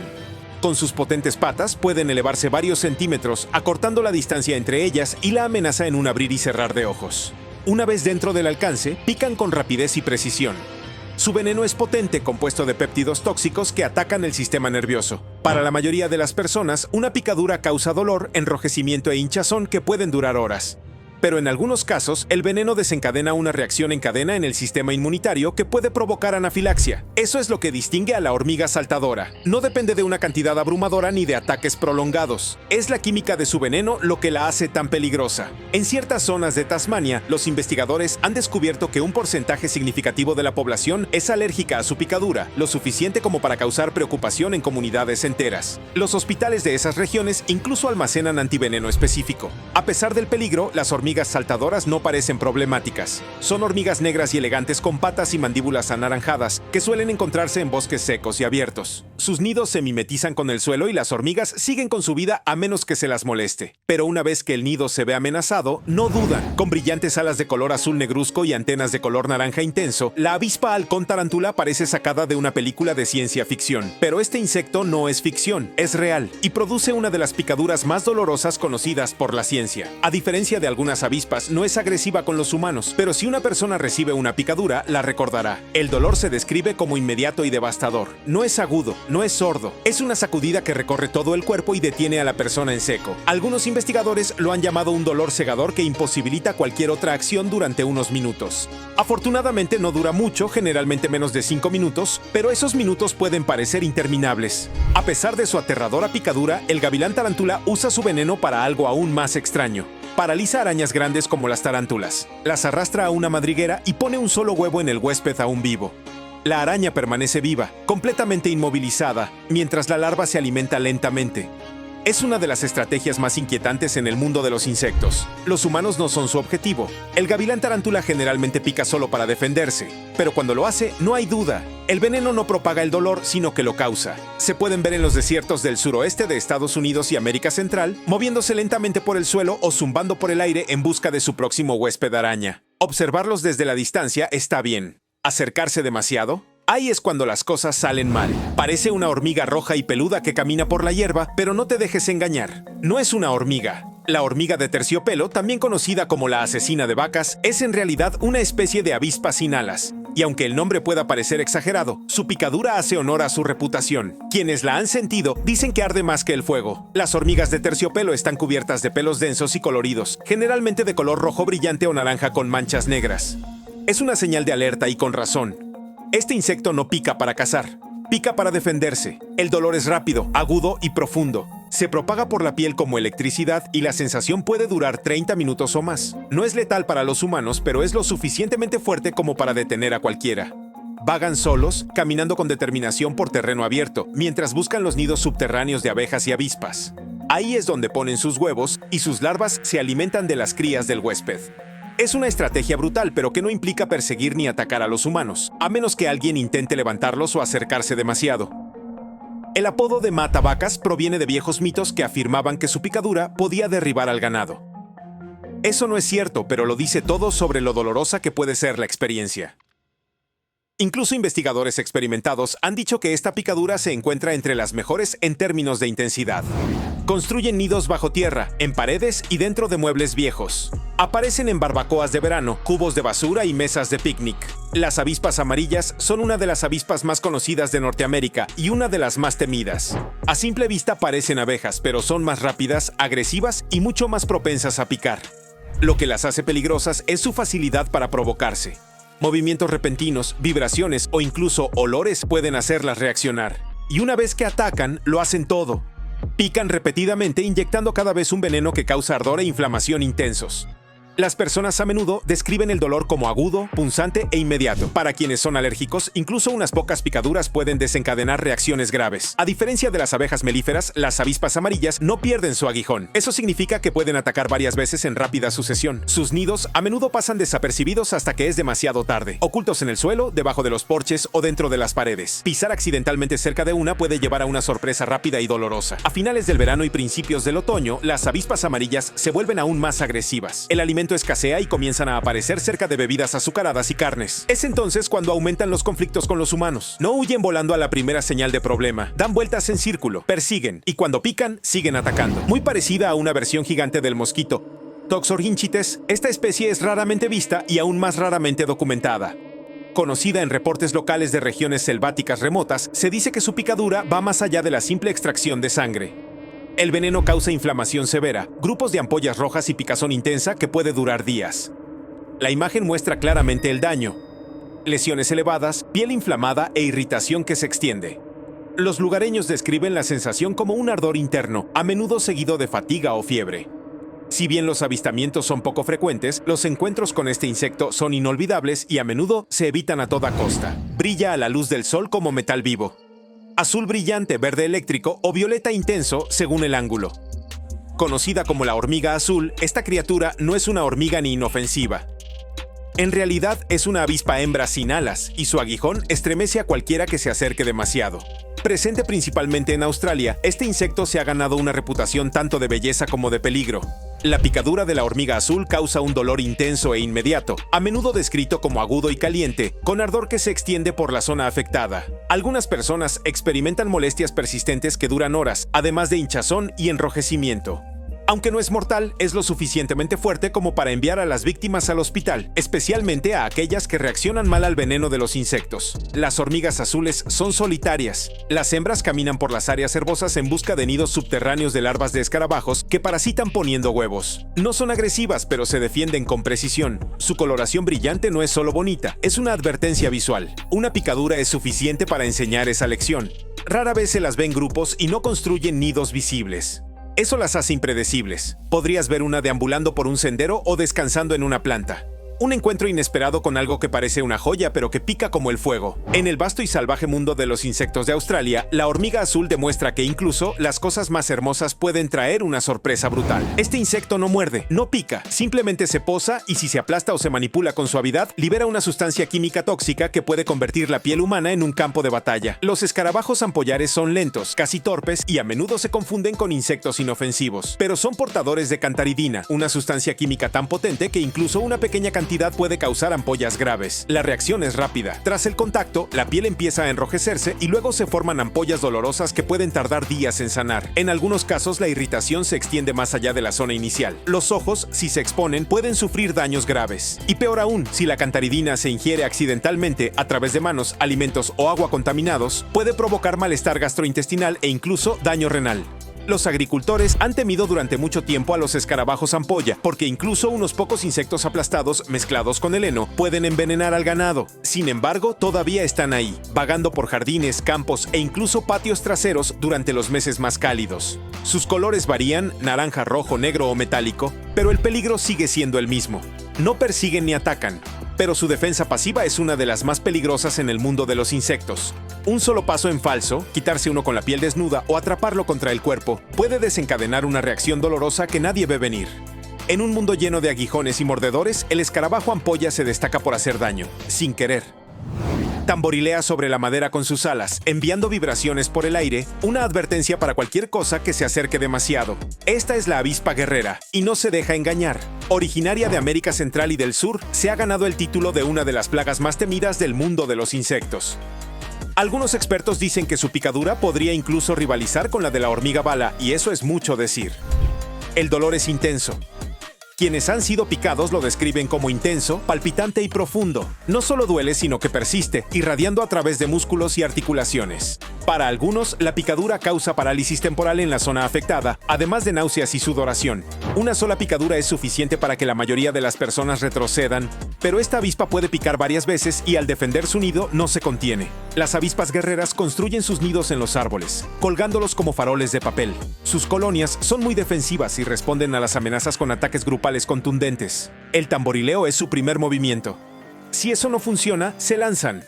Con sus potentes patas pueden elevarse varios centímetros, acortando la distancia entre ellas y la amenaza en un abrir y cerrar de ojos. Una vez dentro del alcance, pican con rapidez y precisión. Su veneno es potente, compuesto de péptidos tóxicos que atacan el sistema nervioso. Para la mayoría de las personas, una picadura causa dolor, enrojecimiento e hinchazón que pueden durar horas. Pero en algunos casos, el veneno desencadena una reacción en cadena en el sistema inmunitario que puede provocar anafilaxia. Eso es lo que distingue a la hormiga saltadora. No depende de una cantidad abrumadora ni de ataques prolongados. Es la química de su veneno lo que la hace tan peligrosa. En ciertas zonas de Tasmania, los investigadores han descubierto que un porcentaje significativo de la población es alérgica a su picadura, lo suficiente como para causar preocupación en comunidades enteras. Los hospitales de esas regiones incluso almacenan antiveneno específico. A pesar del peligro, las hormigas saltadoras no parecen problemáticas. Son hormigas negras y elegantes con patas y mandíbulas anaranjadas que suelen encontrarse en bosques secos y abiertos. Sus nidos se mimetizan con el suelo y las hormigas siguen con su vida a menos que se las moleste. Pero una vez que el nido se ve amenazado, no dudan. Con brillantes alas de color azul negruzco y antenas de color naranja intenso, la avispa halcón tarántula parece sacada de una película de ciencia ficción. Pero este insecto no es ficción, es real y produce una de las picaduras más dolorosas conocidas por la ciencia. A diferencia de algunas avispas, no es agresiva con los humanos, pero si una persona recibe una picadura, la recordará. El dolor se describe como inmediato y devastador. No es agudo, no es sordo. Es una sacudida que recorre todo el cuerpo y detiene a la persona en seco. Algunos investigadores lo han llamado un dolor cegador que imposibilita cualquier otra acción durante unos minutos. Afortunadamente no dura mucho, generalmente menos de 5 minutos, pero esos minutos pueden parecer interminables. A pesar de su aterradora picadura, el gavilán tarántula usa su veneno para algo aún más extraño. Paraliza arañas grandes como las tarántulas, las arrastra a una madriguera y pone un solo huevo en el huésped aún vivo. La araña permanece viva, completamente inmovilizada, mientras la larva se alimenta lentamente. Es una de las estrategias más inquietantes en el mundo de los insectos. Los humanos no son su objetivo. El gavilán tarántula generalmente pica solo para defenderse, pero cuando lo hace, no hay duda. El veneno no propaga el dolor, sino que lo causa. Se pueden ver en los desiertos del suroeste de Estados Unidos y América Central, moviéndose lentamente por el suelo o zumbando por el aire en busca de su próximo huésped araña. Observarlos desde la distancia está bien. ¿Acercarse demasiado? Ahí es cuando las cosas salen mal. Parece una hormiga roja y peluda que camina por la hierba, pero no te dejes engañar. No es una hormiga. La hormiga de terciopelo, también conocida como la asesina de vacas, es en realidad una especie de avispa sin alas. Y aunque el nombre pueda parecer exagerado, su picadura hace honor a su reputación. Quienes la han sentido dicen que arde más que el fuego. Las hormigas de terciopelo están cubiertas de pelos densos y coloridos, generalmente de color rojo brillante o naranja con manchas negras. Es una señal de alerta y con razón. Este insecto no pica para cazar, Pica para defenderse. El dolor es rápido, agudo y profundo. Se propaga por la piel como electricidad y la sensación puede durar 30 minutos o más. No es letal para los humanos, pero es lo suficientemente fuerte como para detener a cualquiera. Vagan solos, caminando con determinación por terreno abierto, mientras buscan los nidos subterráneos de abejas y avispas. Ahí es donde ponen sus huevos y sus larvas se alimentan de las crías del huésped. Es una estrategia brutal, pero que no implica perseguir ni atacar a los humanos, a menos que alguien intente levantarlos o acercarse demasiado. El apodo de matabacas proviene de viejos mitos que afirmaban que su picadura podía derribar al ganado. Eso no es cierto, pero lo dice todo sobre lo dolorosa que puede ser la experiencia. Incluso investigadores experimentados han dicho que esta picadura se encuentra entre las mejores en términos de intensidad. Construyen nidos bajo tierra, en paredes y dentro de muebles viejos. Aparecen en barbacoas de verano, cubos de basura y mesas de picnic. Las avispas amarillas son una de las avispas más conocidas de Norteamérica y una de las más temidas. A simple vista parecen abejas, pero son más rápidas, agresivas y mucho más propensas a picar. Lo que las hace peligrosas es su facilidad para provocarse. Movimientos repentinos, vibraciones o incluso olores pueden hacerlas reaccionar. Y una vez que atacan, lo hacen todo. Pican repetidamente inyectando cada vez un veneno que causa ardor e inflamación intensos. Las personas a menudo describen el dolor como agudo, punzante e inmediato. Para quienes son alérgicos, incluso unas pocas picaduras pueden desencadenar reacciones graves. A diferencia de las abejas melíferas, las avispas amarillas no pierden su aguijón. Eso significa que pueden atacar varias veces en rápida sucesión. Sus nidos a menudo pasan desapercibidos hasta que es demasiado tarde, ocultos en el suelo, debajo de los porches o dentro de las paredes. Pisar accidentalmente cerca de una puede llevar a una sorpresa rápida y dolorosa. A finales del verano y principios del otoño, las avispas amarillas se vuelven aún más agresivas. El alimento escasea y comienzan a aparecer cerca de bebidas azucaradas y carnes. Es entonces cuando aumentan los conflictos con los humanos. No huyen volando a la primera señal de problema, dan vueltas en círculo, persiguen y cuando pican, siguen atacando. Muy parecida a una versión gigante del mosquito Toxorhynchites, esta especie es raramente vista y aún más raramente documentada. Conocida en reportes locales de regiones selváticas remotas, se dice que su picadura va más allá de la simple extracción de sangre. El veneno causa inflamación severa, grupos de ampollas rojas y picazón intensa que puede durar días. La imagen muestra claramente el daño. Lesiones elevadas, piel inflamada e irritación que se extiende. Los lugareños describen la sensación como un ardor interno, a menudo seguido de fatiga o fiebre. Si bien los avistamientos son poco frecuentes, los encuentros con este insecto son inolvidables y a menudo se evitan a toda costa. Brilla a la luz del sol como metal vivo. Azul brillante, verde eléctrico o violeta intenso según el ángulo. Conocida como la hormiga azul, esta criatura no es una hormiga ni inofensiva. En realidad es una avispa hembra sin alas y su aguijón estremece a cualquiera que se acerque demasiado. Presente principalmente en Australia, este insecto se ha ganado una reputación tanto de belleza como de peligro. La picadura de la hormiga azul causa un dolor intenso e inmediato, a menudo descrito como agudo y caliente, con ardor que se extiende por la zona afectada. Algunas personas experimentan molestias persistentes que duran horas, además de hinchazón y enrojecimiento. Aunque no es mortal, es lo suficientemente fuerte como para enviar a las víctimas al hospital, especialmente a aquellas que reaccionan mal al veneno de los insectos. Las hormigas azules son solitarias. Las hembras caminan por las áreas herbosas en busca de nidos subterráneos de larvas de escarabajos que parasitan poniendo huevos. No son agresivas, pero se defienden con precisión. Su coloración brillante no es solo bonita, es una advertencia visual. Una picadura es suficiente para enseñar esa lección. Rara vez se las ve en grupos y no construyen nidos visibles. Eso las hace impredecibles. Podrías ver una deambulando por un sendero o descansando en una planta. Un encuentro inesperado con algo que parece una joya pero que pica como el fuego. En el vasto y salvaje mundo de los insectos de Australia, la hormiga azul demuestra que incluso las cosas más hermosas pueden traer una sorpresa brutal. Este insecto no muerde, no pica, simplemente se posa y si se aplasta o se manipula con suavidad, libera una sustancia química tóxica que puede convertir la piel humana en un campo de batalla. Los escarabajos ampollares son lentos, casi torpes y a menudo se confunden con insectos inofensivos, pero son portadores de cantaridina, una sustancia química tan potente que incluso una pequeña cantidad puede causar ampollas graves. La reacción es rápida. Tras el contacto, la piel empieza a enrojecerse y luego se forman ampollas dolorosas que pueden tardar días en sanar. En algunos casos, la irritación se extiende más allá de la zona inicial. Los ojos, si se exponen, pueden sufrir daños graves. Y peor aún, si la cantaridina se ingiere accidentalmente a través de manos, alimentos o agua contaminados, puede provocar malestar gastrointestinal e incluso daño renal. Los agricultores han temido durante mucho tiempo a los escarabajos ampolla, porque incluso unos pocos insectos aplastados mezclados con el heno pueden envenenar al ganado. Sin embargo, todavía están ahí, vagando por jardines, campos e incluso patios traseros durante los meses más cálidos. Sus colores varían, naranja, rojo, negro o metálico, pero el peligro sigue siendo el mismo. No persiguen ni atacan, pero su defensa pasiva es una de las más peligrosas en el mundo de los insectos. Un solo paso en falso, quitarse uno con la piel desnuda o atraparlo contra el cuerpo, puede desencadenar una reacción dolorosa que nadie ve venir. En un mundo lleno de aguijones y mordedores, el escarabajo ampolla se destaca por hacer daño, sin querer. Tamborilea sobre la madera con sus alas, enviando vibraciones por el aire, una advertencia para cualquier cosa que se acerque demasiado. Esta es la avispa guerrera, y no se deja engañar. Originaria de América Central y del Sur, se ha ganado el título de una de las plagas más temidas del mundo de los insectos. Algunos expertos dicen que su picadura podría incluso rivalizar con la de la hormiga bala, y eso es mucho decir. El dolor es intenso. Quienes han sido picados lo describen como intenso, palpitante y profundo. No solo duele, sino que persiste, irradiando a través de músculos y articulaciones. Para algunos, la picadura causa parálisis temporal en la zona afectada, además de náuseas y sudoración. Una sola picadura es suficiente para que la mayoría de las personas retrocedan, pero esta avispa puede picar varias veces y al defender su nido no se contiene. Las avispas guerreras construyen sus nidos en los árboles, colgándolos como faroles de papel. Sus colonias son muy defensivas y responden a las amenazas con ataques grupales contundentes. El tamborileo es su primer movimiento. Si eso no funciona, se lanzan.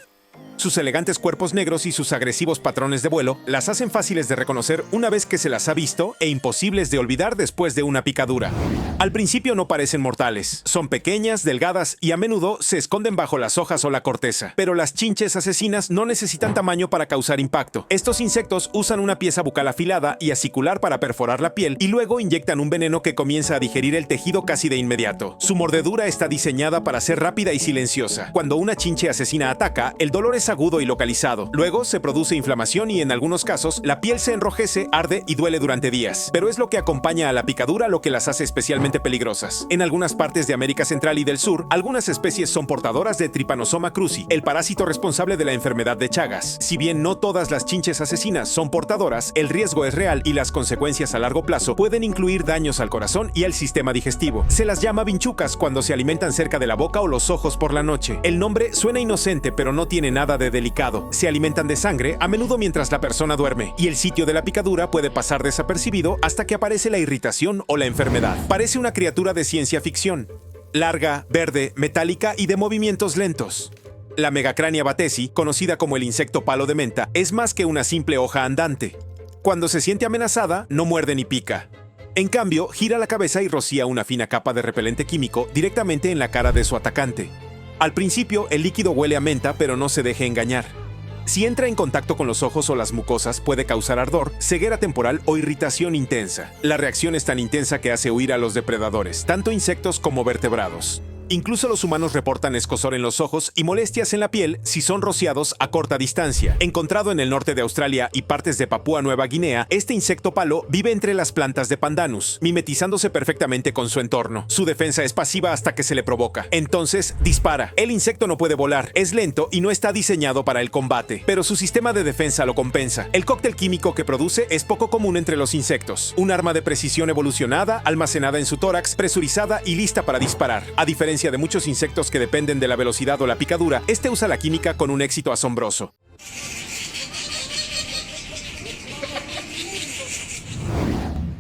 Sus elegantes cuerpos negros y sus agresivos patrones de vuelo las hacen fáciles de reconocer una vez que se las ha visto e imposibles de olvidar después de una picadura. Al principio no parecen mortales. Son pequeñas, delgadas y a menudo se esconden bajo las hojas o la corteza. Pero las chinches asesinas no necesitan tamaño para causar impacto. Estos insectos usan una pieza bucal afilada y acicular para perforar la piel y luego inyectan un veneno que comienza a digerir el tejido casi de inmediato. Su mordedura está diseñada para ser rápida y silenciosa. Cuando una chinche asesina ataca, el dolor es agudo y localizado. Luego se produce inflamación y en algunos casos la piel se enrojece, arde y duele durante días. Pero es lo que acompaña a la picadura lo que las hace especialmente peligrosas. En algunas partes de América Central y del Sur, algunas especies son portadoras de Trypanosoma cruzi, el parásito responsable de la enfermedad de Chagas. Si bien no todas las chinches asesinas son portadoras, el riesgo es real y las consecuencias a largo plazo pueden incluir daños al corazón y al sistema digestivo. Se las llama vinchucas cuando se alimentan cerca de la boca o los ojos por la noche. El nombre suena inocente, pero no tiene nada de delicado. Se alimentan de sangre, a menudo mientras la persona duerme, y el sitio de la picadura puede pasar desapercibido hasta que aparece la irritación o la enfermedad. Parece una criatura de ciencia ficción. Larga, verde, metálica y de movimientos lentos. La Megacrania batesi, conocida como el insecto palo de menta, es más que una simple hoja andante. Cuando se siente amenazada, no muerde ni pica. En cambio, gira la cabeza y rocía una fina capa de repelente químico directamente en la cara de su atacante. Al principio, el líquido huele a menta, pero no se deje engañar. Si entra en contacto con los ojos o las mucosas, puede causar ardor, ceguera temporal o irritación intensa. La reacción es tan intensa que hace huir a los depredadores, tanto insectos como vertebrados. Incluso los humanos reportan escozor en los ojos y molestias en la piel si son rociados a corta distancia. Encontrado en el norte de Australia y partes de Papúa Nueva Guinea, este insecto palo vive entre las plantas de pandanus, mimetizándose perfectamente con su entorno. Su defensa es pasiva hasta que se le provoca. Entonces, dispara. El insecto no puede volar, es lento y no está diseñado para el combate, pero su sistema de defensa lo compensa. El cóctel químico que produce es poco común entre los insectos. Un arma de precisión evolucionada, almacenada en su tórax, presurizada y lista para disparar. A diferencia de muchos insectos que dependen de la velocidad o la picadura, este usa la química con un éxito asombroso.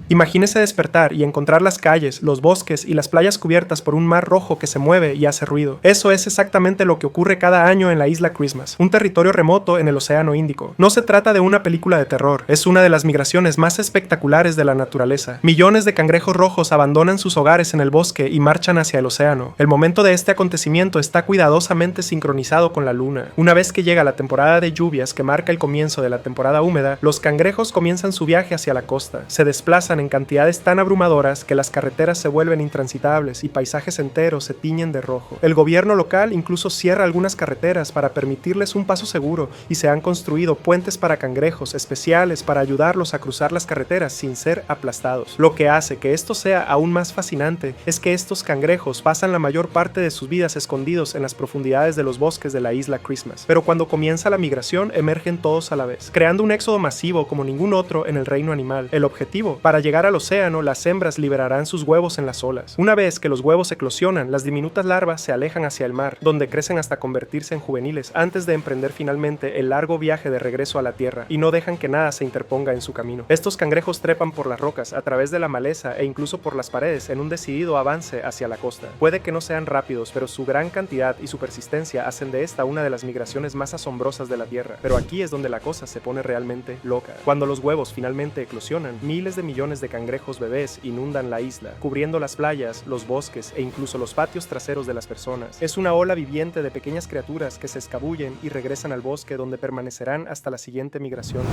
Imagínese despertar y encontrar las calles, los bosques y las playas cubiertas por un mar rojo que se mueve y hace ruido. Eso es exactamente lo que ocurre cada año en la isla Christmas, un territorio remoto en el Océano Índico. No se trata de una película de terror, es una de las migraciones más espectaculares de la naturaleza. Millones de cangrejos rojos abandonan sus hogares en el bosque y marchan hacia el océano. El momento de este acontecimiento está cuidadosamente sincronizado con la luna. Una vez que llega la temporada de lluvias que marca el comienzo de la temporada húmeda, los cangrejos comienzan su viaje hacia la costa. Se desplazan pasan en cantidades tan abrumadoras que las carreteras se vuelven intransitables y paisajes enteros se tiñen de rojo. El gobierno local incluso cierra algunas carreteras para permitirles un paso seguro y se han construido puentes para cangrejos especiales para ayudarlos a cruzar las carreteras sin ser aplastados. Lo que hace que esto sea aún más fascinante es que estos cangrejos pasan la mayor parte de sus vidas escondidos en las profundidades de los bosques de la isla Christmas. Pero cuando comienza la migración emergen todos a la vez, creando un éxodo masivo como ningún otro en el reino animal. El objetivo: para llegar al océano, las hembras liberarán sus huevos en las olas. Una vez que los huevos eclosionan, las diminutas larvas se alejan hacia el mar, donde crecen hasta convertirse en juveniles antes de emprender finalmente el largo viaje de regreso a la tierra, y no dejan que nada se interponga en su camino. Estos cangrejos trepan por las rocas, a través de la maleza e incluso por las paredes en un decidido avance hacia la costa. Puede que no sean rápidos, pero su gran cantidad y su persistencia hacen de esta una de las migraciones más asombrosas de la Tierra. Pero aquí es donde la cosa se pone realmente loca. Cuando los huevos finalmente eclosionan, miles de millones de cangrejos bebés inundan la isla, cubriendo las playas, los bosques e incluso los patios traseros de las personas. Es una ola viviente de pequeñas criaturas que se escabullen y regresan al bosque, donde permanecerán hasta la siguiente migración.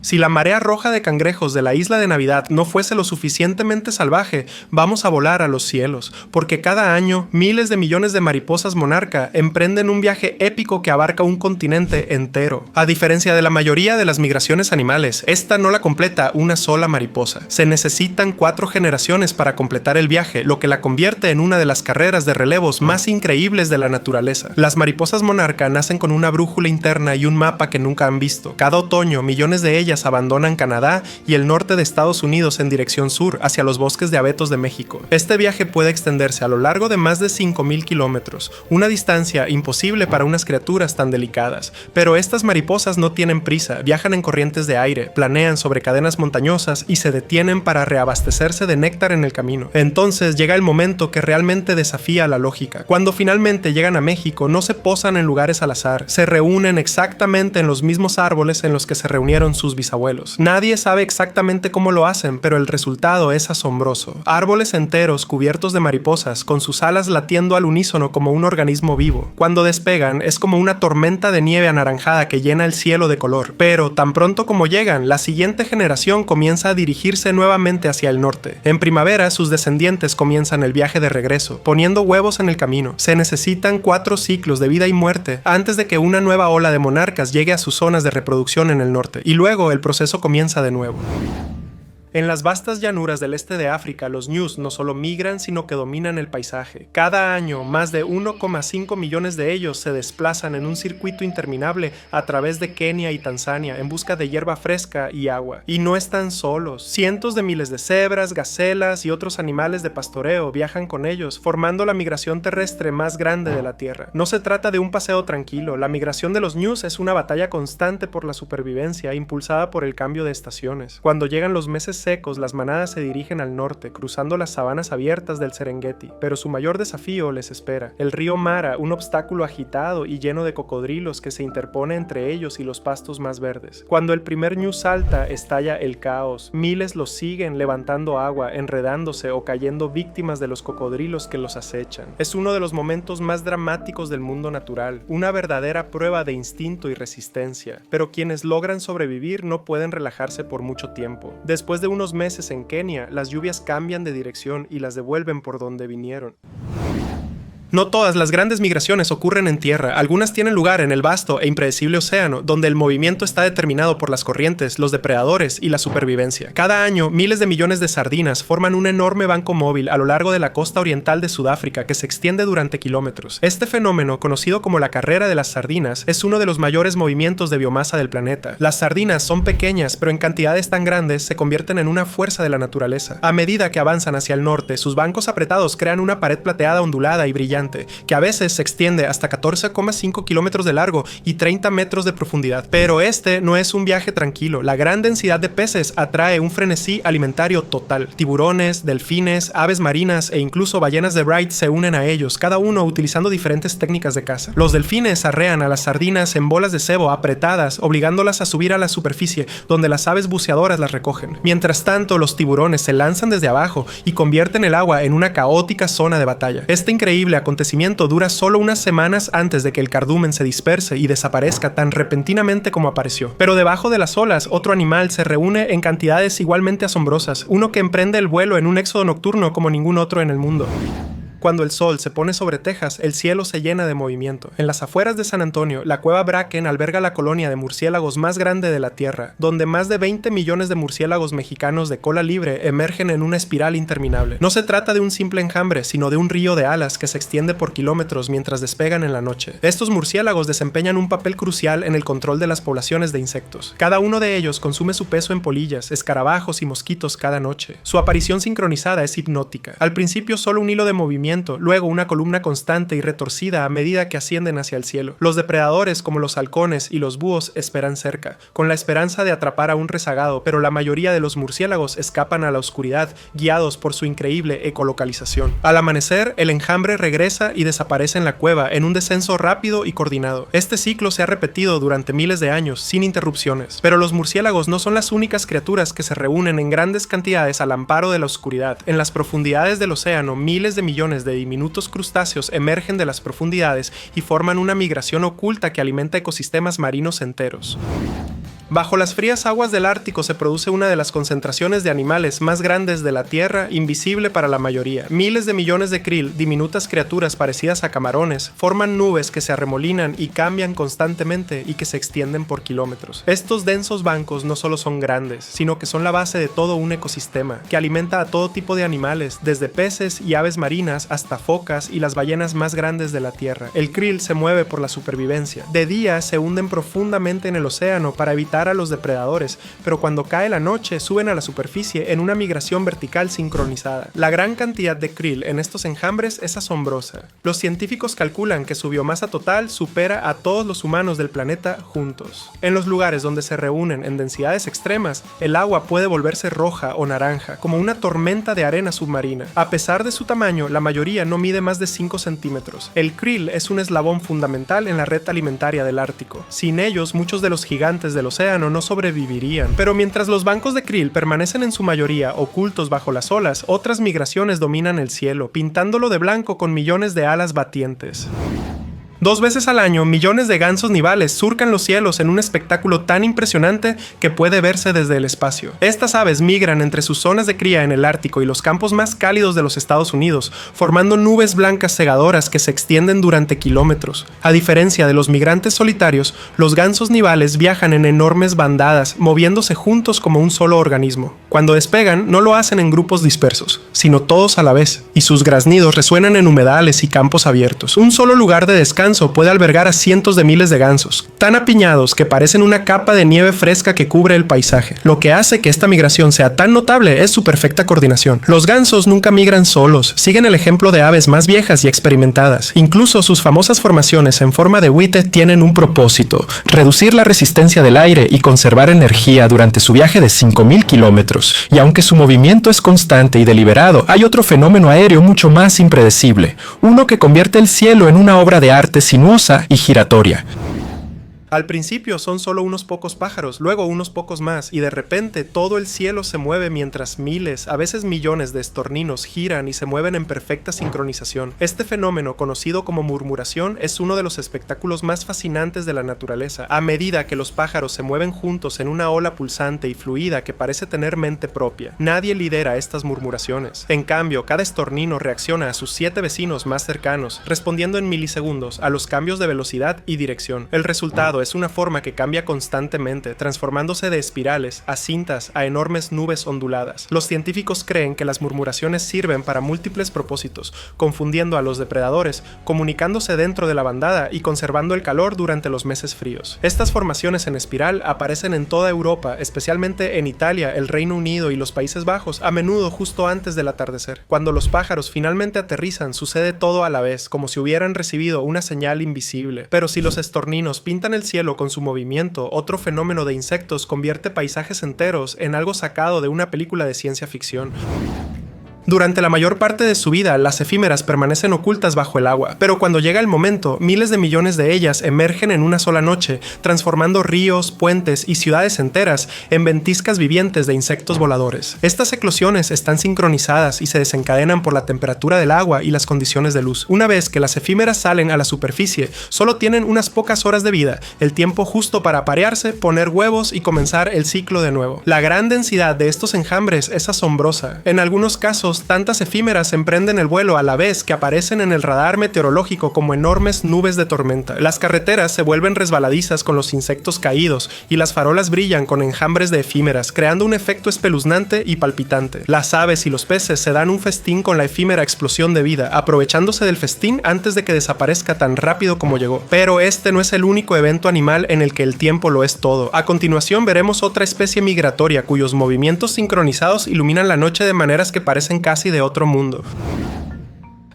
Si la marea roja de cangrejos de la isla de Navidad no fuese lo suficientemente salvaje, vamos a volar a los cielos, porque cada año miles de millones de mariposas monarca emprenden un viaje épico que abarca un continente entero. A diferencia de la mayoría de las migraciones animales, esta no la completa una sola mariposa. Se necesitan 4 generaciones para completar el viaje, lo que la convierte en una de las carreras de relevos más increíbles de la naturaleza. Las mariposas monarca nacen con una brújula interna y un mapa que nunca han visto. Cada otoño, millones de ellas abandonan Canadá y el norte de Estados Unidos en dirección sur, hacia los bosques de abetos de México. Este viaje puede extenderse a lo largo de más de 5,000 kilómetros, una distancia imposible para unas criaturas tan delicadas. Pero estas mariposas no tienen prisa, viajan en corrientes de aire, planean sobre cadenas montañosas y se detienen para reabastecerse de néctar en el camino. Entonces llega el momento que realmente desafía la lógica. Cuando finalmente llegan a México, no se posan en lugares al azar, se reúnen exactamente en los mismos árboles en los que se reunieron sus bisabuelos. Nadie sabe exactamente cómo lo hacen, pero el resultado es asombroso. Árboles enteros cubiertos de mariposas, con sus alas latiendo al unísono como un organismo vivo. Cuando despegan, es como una tormenta de nieve anaranjada que llena el cielo de color. Pero tan pronto como llegan, la siguiente generación comienza a dirigirse nuevamente hacia el norte. En primavera, sus descendientes comienzan el viaje de regreso, poniendo huevos en el camino. Se necesitan 4 ciclos de vida y muerte antes de que una nueva ola de monarcas llegue a sus zonas de reproducción en el norte. Y luego el proceso comienza de nuevo. En las vastas llanuras del este de África, los ñus no solo migran, sino que dominan el paisaje. Cada año, más de 1,5 millones de ellos se desplazan en un circuito interminable a través de Kenia y Tanzania en busca de hierba fresca y agua. Y no están solos. Cientos de miles de cebras, gacelas y otros animales de pastoreo viajan con ellos, formando la migración terrestre más grande de la Tierra. No se trata de un paseo tranquilo. La migración de los ñus es una batalla constante por la supervivencia, impulsada por el cambio de estaciones. Cuando llegan los meses secos, las manadas se dirigen al norte, cruzando las sabanas abiertas del Serengeti, pero su mayor desafío les espera. El río Mara, un obstáculo agitado y lleno de cocodrilos que se interpone entre ellos y los pastos más verdes. Cuando el primer ñu salta, estalla el caos. Miles los siguen levantando agua, enredándose o cayendo víctimas de los cocodrilos que los acechan. Es uno de los momentos más dramáticos del mundo natural, una verdadera prueba de instinto y resistencia. Pero quienes logran sobrevivir no pueden relajarse por mucho tiempo. Después de unos meses en Kenia, las lluvias cambian de dirección y las devuelven por donde vinieron. No todas las grandes migraciones ocurren en tierra, algunas tienen lugar en el vasto e impredecible océano, donde el movimiento está determinado por las corrientes, los depredadores y la supervivencia. Cada año, miles de millones de sardinas forman un enorme banco móvil a lo largo de la costa oriental de Sudáfrica que se extiende durante kilómetros. Este fenómeno, conocido como la carrera de las sardinas, es uno de los mayores movimientos de biomasa del planeta. Las sardinas son pequeñas, pero en cantidades tan grandes se convierten en una fuerza de la naturaleza. A medida que avanzan hacia el norte, sus bancos apretados crean una pared plateada ondulada y brillante, que a veces se extiende hasta 14,5 kilómetros de largo y 30 metros de profundidad. Pero este no es un viaje tranquilo. La gran densidad de peces atrae un frenesí alimentario total. Tiburones, delfines, aves marinas e incluso ballenas de Wright se unen a ellos, cada uno utilizando diferentes técnicas de caza. Los delfines arrean a las sardinas en bolas de cebo apretadas, obligándolas a subir a la superficie, donde las aves buceadoras las recogen. Mientras tanto, los tiburones se lanzan desde abajo y convierten el agua en una caótica zona de batalla. Este increíble acontecimiento dura solo unas semanas antes de que el cardumen se disperse y desaparezca tan repentinamente como apareció. Pero debajo de las olas, otro animal se reúne en cantidades igualmente asombrosas, uno que emprende el vuelo en un éxodo nocturno como ningún otro en el mundo. Cuando el sol se pone sobre Texas, el cielo se llena de movimiento. En las afueras de San Antonio, la cueva Bracken alberga la colonia de murciélagos más grande de la Tierra, donde más de 20 millones de murciélagos mexicanos de cola libre emergen en una espiral interminable. No se trata de un simple enjambre, sino de un río de alas que se extiende por kilómetros mientras despegan en la noche. Estos murciélagos desempeñan un papel crucial en el control de las poblaciones de insectos. Cada uno de ellos consume su peso en polillas, escarabajos y mosquitos cada noche. Su aparición sincronizada es hipnótica. Al principio solo un hilo de movimiento, luego una columna constante y retorcida a medida que ascienden hacia el cielo. Los depredadores, como los halcones y los búhos, esperan cerca, con la esperanza de atrapar a un rezagado, pero la mayoría de los murciélagos escapan a la oscuridad, guiados por su increíble ecolocalización. Al amanecer, el enjambre regresa y desaparece en la cueva en un descenso rápido y coordinado. Este ciclo se ha repetido durante miles de años, sin interrupciones. Pero los murciélagos no son las únicas criaturas que se reúnen en grandes cantidades al amparo de la oscuridad. En las profundidades del océano, miles de millones de diminutos crustáceos emergen de las profundidades y forman una migración oculta que alimenta ecosistemas marinos enteros. Bajo las frías aguas del Ártico se produce una de las concentraciones de animales más grandes de la Tierra, invisible para la mayoría. Miles de millones de krill, diminutas criaturas parecidas a camarones, forman nubes que se arremolinan y cambian constantemente y que se extienden por kilómetros. Estos densos bancos no solo son grandes, sino que son la base de todo un ecosistema, que alimenta a todo tipo de animales, desde peces y aves marinas hasta focas y las ballenas más grandes de la Tierra. El krill se mueve por la supervivencia. De día se hunden profundamente en el océano para evitar a los depredadores, pero cuando cae la noche suben a la superficie en una migración vertical sincronizada. La gran cantidad de krill en estos enjambres es asombrosa. Los científicos calculan que su biomasa total supera a todos los humanos del planeta juntos. En los lugares donde se reúnen en densidades extremas, el agua puede volverse roja o naranja, como una tormenta de arena submarina. A pesar de su tamaño, la mayoría no mide más de 5 centímetros. El krill es un eslabón fundamental en la red alimentaria del Ártico. Sin ellos, muchos de los gigantes del océano no sobrevivirían. Pero mientras los bancos de krill permanecen en su mayoría ocultos bajo las olas, otras migraciones dominan el cielo, pintándolo de blanco con millones de alas batientes. 2 veces al año, millones de gansos nivales surcan los cielos en un espectáculo tan impresionante que puede verse desde el espacio. Estas aves migran entre sus zonas de cría en el Ártico y los campos más cálidos de los Estados Unidos, formando nubes blancas cegadoras que se extienden durante kilómetros. A diferencia de los migrantes solitarios, los gansos nivales viajan en enormes bandadas, moviéndose juntos como un solo organismo. Cuando despegan, no lo hacen en grupos dispersos, sino todos a la vez, y sus graznidos resuenan en humedales y campos abiertos. Un solo lugar de descanso puede albergar a cientos de miles de gansos, tan apiñados que parecen una capa de nieve fresca que cubre el paisaje. Lo que hace que esta migración sea tan notable es su perfecta coordinación. Los gansos nunca migran solos, siguen el ejemplo de aves más viejas y experimentadas. Incluso sus famosas formaciones en forma de whited tienen un propósito: reducir la resistencia del aire y conservar energía durante su viaje de 5.000 kilómetros. Y aunque su movimiento es constante y deliberado, hay otro fenómeno aéreo mucho más impredecible, uno que convierte el cielo en una obra de arte sinuosa y giratoria. Al principio son solo unos pocos pájaros, luego unos pocos más, y de repente todo el cielo se mueve mientras miles, a veces millones de estorninos giran y se mueven en perfecta sincronización. Este fenómeno, conocido como murmuración, es uno de los espectáculos más fascinantes de la naturaleza. A medida que los pájaros se mueven juntos en una ola pulsante y fluida que parece tener mente propia, nadie lidera estas murmuraciones. En cambio, cada estornino reacciona a sus 7 vecinos más cercanos, respondiendo en milisegundos a los cambios de velocidad y dirección. El resultado es una forma que cambia constantemente, transformándose de espirales a cintas a enormes nubes onduladas. Los científicos creen que las murmuraciones sirven para múltiples propósitos, confundiendo a los depredadores, comunicándose dentro de la bandada y conservando el calor durante los meses fríos. Estas formaciones en espiral aparecen en toda Europa, especialmente en Italia, el Reino Unido y los Países Bajos, a menudo justo antes del atardecer. Cuando los pájaros finalmente aterrizan, sucede todo a la vez, como si hubieran recibido una señal invisible. Pero si los estorninos pintan el cielo con su movimiento, otro fenómeno de insectos convierte paisajes enteros en algo sacado de una película de ciencia ficción. Durante la mayor parte de su vida, las efímeras permanecen ocultas bajo el agua, pero cuando llega el momento, miles de millones de ellas emergen en una sola noche, transformando ríos, puentes y ciudades enteras en ventiscas vivientes de insectos voladores. Estas eclosiones están sincronizadas y se desencadenan por la temperatura del agua y las condiciones de luz. Una vez que las efímeras salen a la superficie, solo tienen unas pocas horas de vida, el tiempo justo para aparearse, poner huevos y comenzar el ciclo de nuevo. La gran densidad de estos enjambres es asombrosa. En algunos casos, tantas efímeras emprenden el vuelo a la vez que aparecen en el radar meteorológico como enormes nubes de tormenta. Las carreteras se vuelven resbaladizas con los insectos caídos y las farolas brillan con enjambres de efímeras, creando un efecto espeluznante y palpitante. Las aves y los peces se dan un festín con la efímera explosión de vida, aprovechándose del festín antes de que desaparezca tan rápido como llegó. Pero este no es el único evento animal en el que el tiempo lo es todo. A continuación veremos otra especie migratoria cuyos movimientos sincronizados iluminan la noche de maneras que parecen casi de otro mundo.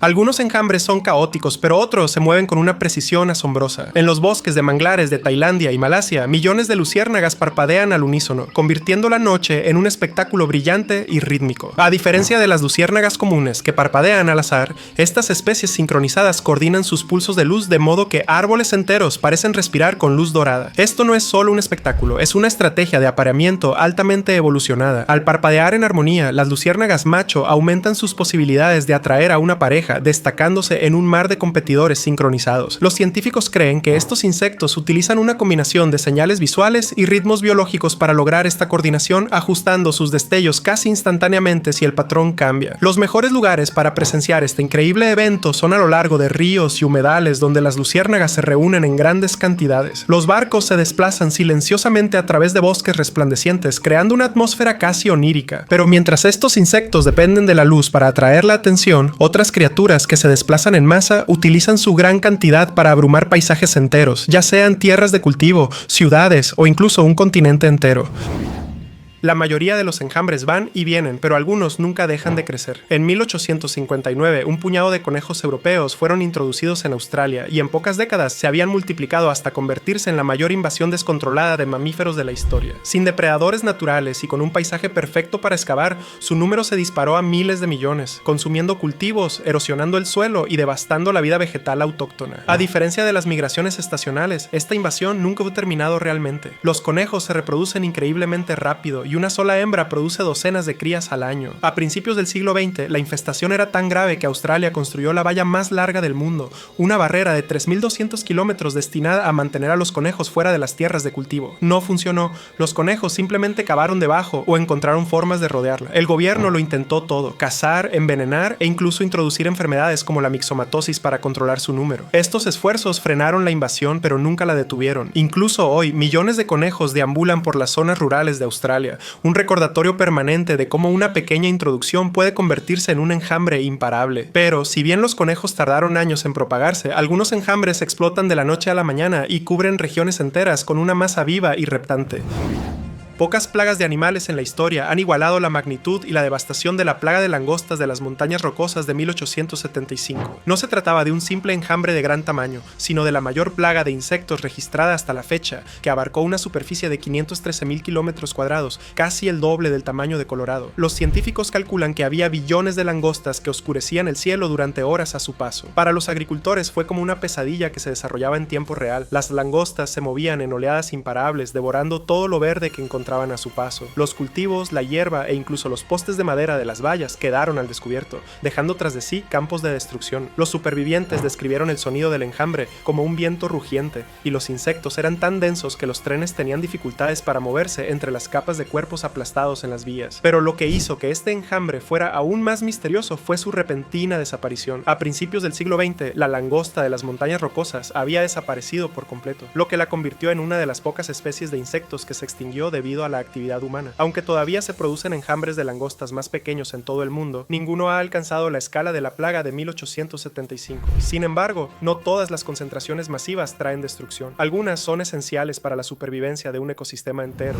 Algunos enjambres son caóticos, pero otros se mueven con una precisión asombrosa. En los bosques de manglares de Tailandia y Malasia, millones de luciérnagas parpadean al unísono, convirtiendo la noche en un espectáculo brillante y rítmico. A diferencia de las luciérnagas comunes, que parpadean al azar, estas especies sincronizadas coordinan sus pulsos de luz de modo que árboles enteros parecen respirar con luz dorada. Esto no es solo un espectáculo, es una estrategia de apareamiento altamente evolucionada. Al parpadear en armonía, las luciérnagas macho aumentan sus posibilidades de atraer a una pareja, destacándose en un mar de competidores sincronizados. Los científicos creen que estos insectos utilizan una combinación de señales visuales y ritmos biológicos para lograr esta coordinación, ajustando sus destellos casi instantáneamente si el patrón cambia. Los mejores lugares para presenciar este increíble evento son a lo largo de ríos y humedales donde las luciérnagas se reúnen en grandes cantidades. Los barcos se desplazan silenciosamente a través de bosques resplandecientes, creando una atmósfera casi onírica. Pero mientras estos insectos dependen de la luz para atraer la atención, otras criaturas que se desplazan en masa utilizan su gran cantidad para abrumar paisajes enteros, ya sean tierras de cultivo, ciudades o incluso un continente entero. La mayoría de los enjambres van y vienen, pero algunos nunca dejan de crecer. En 1859, un puñado de conejos europeos fueron introducidos en Australia y en pocas décadas se habían multiplicado hasta convertirse en la mayor invasión descontrolada de mamíferos de la historia. Sin depredadores naturales y con un paisaje perfecto para excavar, su número se disparó a miles de millones, consumiendo cultivos, erosionando el suelo y devastando la vida vegetal autóctona. A diferencia de las migraciones estacionales, esta invasión nunca fue terminado realmente. Los conejos se reproducen increíblemente rápido y una sola hembra produce docenas de crías al año. A principios del siglo XX, la infestación era tan grave que Australia construyó la valla más larga del mundo, una barrera de 3.200 kilómetros destinada a mantener a los conejos fuera de las tierras de cultivo. No funcionó. Los conejos simplemente cavaron debajo o encontraron formas de rodearla. El gobierno lo intentó todo: cazar, envenenar e incluso introducir enfermedades como la mixomatosis para controlar su número. Estos esfuerzos frenaron la invasión, pero nunca la detuvieron. Incluso hoy, millones de conejos deambulan por las zonas rurales de Australia, un recordatorio permanente de cómo una pequeña introducción puede convertirse en un enjambre imparable. Pero, si bien los conejos tardaron años en propagarse, algunos enjambres explotan de la noche a la mañana y cubren regiones enteras con una masa viva y reptante. Pocas plagas de animales en la historia han igualado la magnitud y la devastación de la plaga de langostas de las montañas rocosas de 1875. No se trataba de un simple enjambre de gran tamaño, sino de la mayor plaga de insectos registrada hasta la fecha, que abarcó una superficie de 513.000 kilómetros cuadrados, casi el doble del tamaño de Colorado. Los científicos calculan que había billones de langostas que oscurecían el cielo durante horas a su paso. Para los agricultores fue como una pesadilla que se desarrollaba en tiempo real. Las langostas se movían en oleadas imparables, devorando todo lo verde que encontraban a su paso. Los cultivos, la hierba e incluso los postes de madera de las vallas quedaron al descubierto, dejando tras de sí campos de destrucción. Los supervivientes describieron el sonido del enjambre como un viento rugiente, y los insectos eran tan densos que los trenes tenían dificultades para moverse entre las capas de cuerpos aplastados en las vías. Pero lo que hizo que este enjambre fuera aún más misterioso fue su repentina desaparición. A principios del siglo XX, la langosta de las montañas rocosas había desaparecido por completo, lo que la convirtió en una de las pocas especies de insectos que se extinguió debido a la actividad humana. Aunque todavía se producen enjambres de langostas más pequeños en todo el mundo, ninguno ha alcanzado la escala de la plaga de 1875. Sin embargo, no todas las concentraciones masivas traen destrucción. Algunas son esenciales para la supervivencia de un ecosistema entero.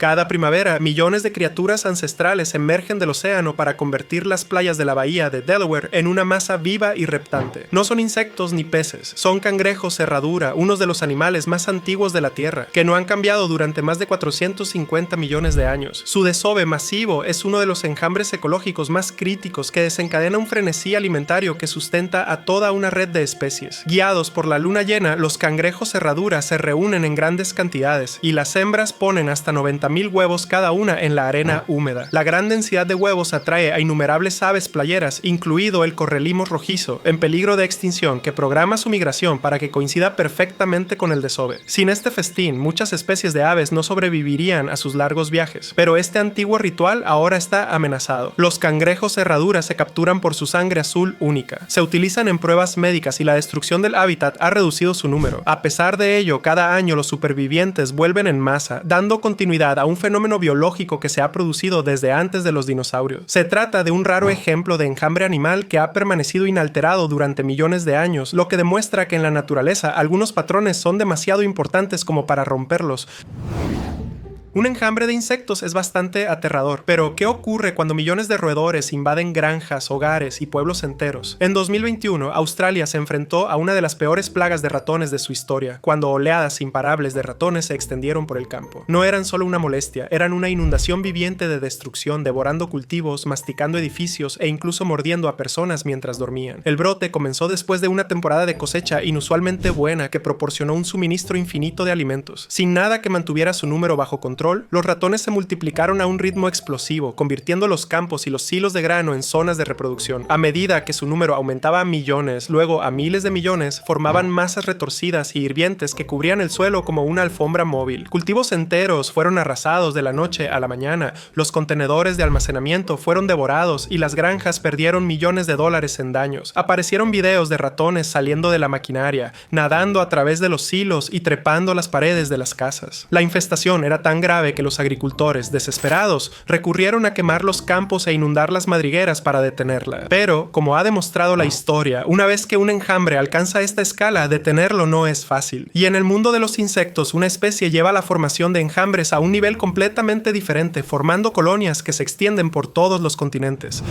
Cada primavera, millones de criaturas ancestrales emergen del océano para convertir las playas de la bahía de Delaware en una masa viva y reptante. No son insectos ni peces, son cangrejos cerradura, unos de los animales más antiguos de la Tierra, que no han cambiado durante más de 450 millones de años. Su desove masivo es uno de los enjambres ecológicos más críticos que desencadena un frenesí alimentario que sustenta a toda una red de especies. Guiados por la luna llena, los cangrejos cerradura se reúnen en grandes cantidades y las hembras ponen hasta 90,000 huevos cada una en la arena húmeda. La gran densidad de huevos atrae a innumerables aves playeras, incluido el correlimos rojizo, en peligro de extinción, que programa su migración para que coincida perfectamente con el desove. Sin este festín, muchas especies de aves no sobrevivirían a sus largos viajes, pero este antiguo ritual ahora está amenazado. Los cangrejos cerradura se capturan por su sangre azul única. Se utilizan en pruebas médicas y la destrucción del hábitat ha reducido su número. A pesar de ello, cada año los supervivientes vuelven en masa, dando continuidad a un fenómeno biológico que se ha producido desde antes de los dinosaurios. Se trata de un raro ejemplo de enjambre animal que ha permanecido inalterado durante millones de años, lo que demuestra que en la naturaleza algunos patrones son demasiado importantes como para romperlos. Un enjambre de insectos es bastante aterrador, pero ¿qué ocurre cuando millones de roedores invaden granjas, hogares y pueblos enteros? En 2021, Australia se enfrentó a una de las peores plagas de ratones de su historia, cuando oleadas imparables de ratones se extendieron por el campo. No eran solo una molestia, eran una inundación viviente de destrucción, devorando cultivos, masticando edificios e incluso mordiendo a personas mientras dormían. El brote comenzó después de una temporada de cosecha inusualmente buena que proporcionó un suministro infinito de alimentos. Sin nada que mantuviera su número bajo control, los ratones se multiplicaron a un ritmo explosivo, convirtiendo los campos y los silos de grano en zonas de reproducción. A medida que su número aumentaba a millones, luego a miles de millones, formaban masas retorcidas y hirvientes que cubrían el suelo como una alfombra móvil. Cultivos enteros fueron arrasados de la noche a la mañana, los contenedores de almacenamiento fueron devorados y las granjas perdieron millones de dólares en daños. Aparecieron videos de ratones saliendo de la maquinaria, nadando a través de los silos y trepando las paredes de las casas. La infestación era tan grave que los agricultores, desesperados, recurrieron a quemar los campos e inundar las madrigueras para detenerla. Pero, como ha demostrado la historia, una vez que un enjambre alcanza esta escala, detenerlo no es fácil. Y en el mundo de los insectos, una especie lleva la formación de enjambres a un nivel completamente diferente, formando colonias que se extienden por todos los continentes.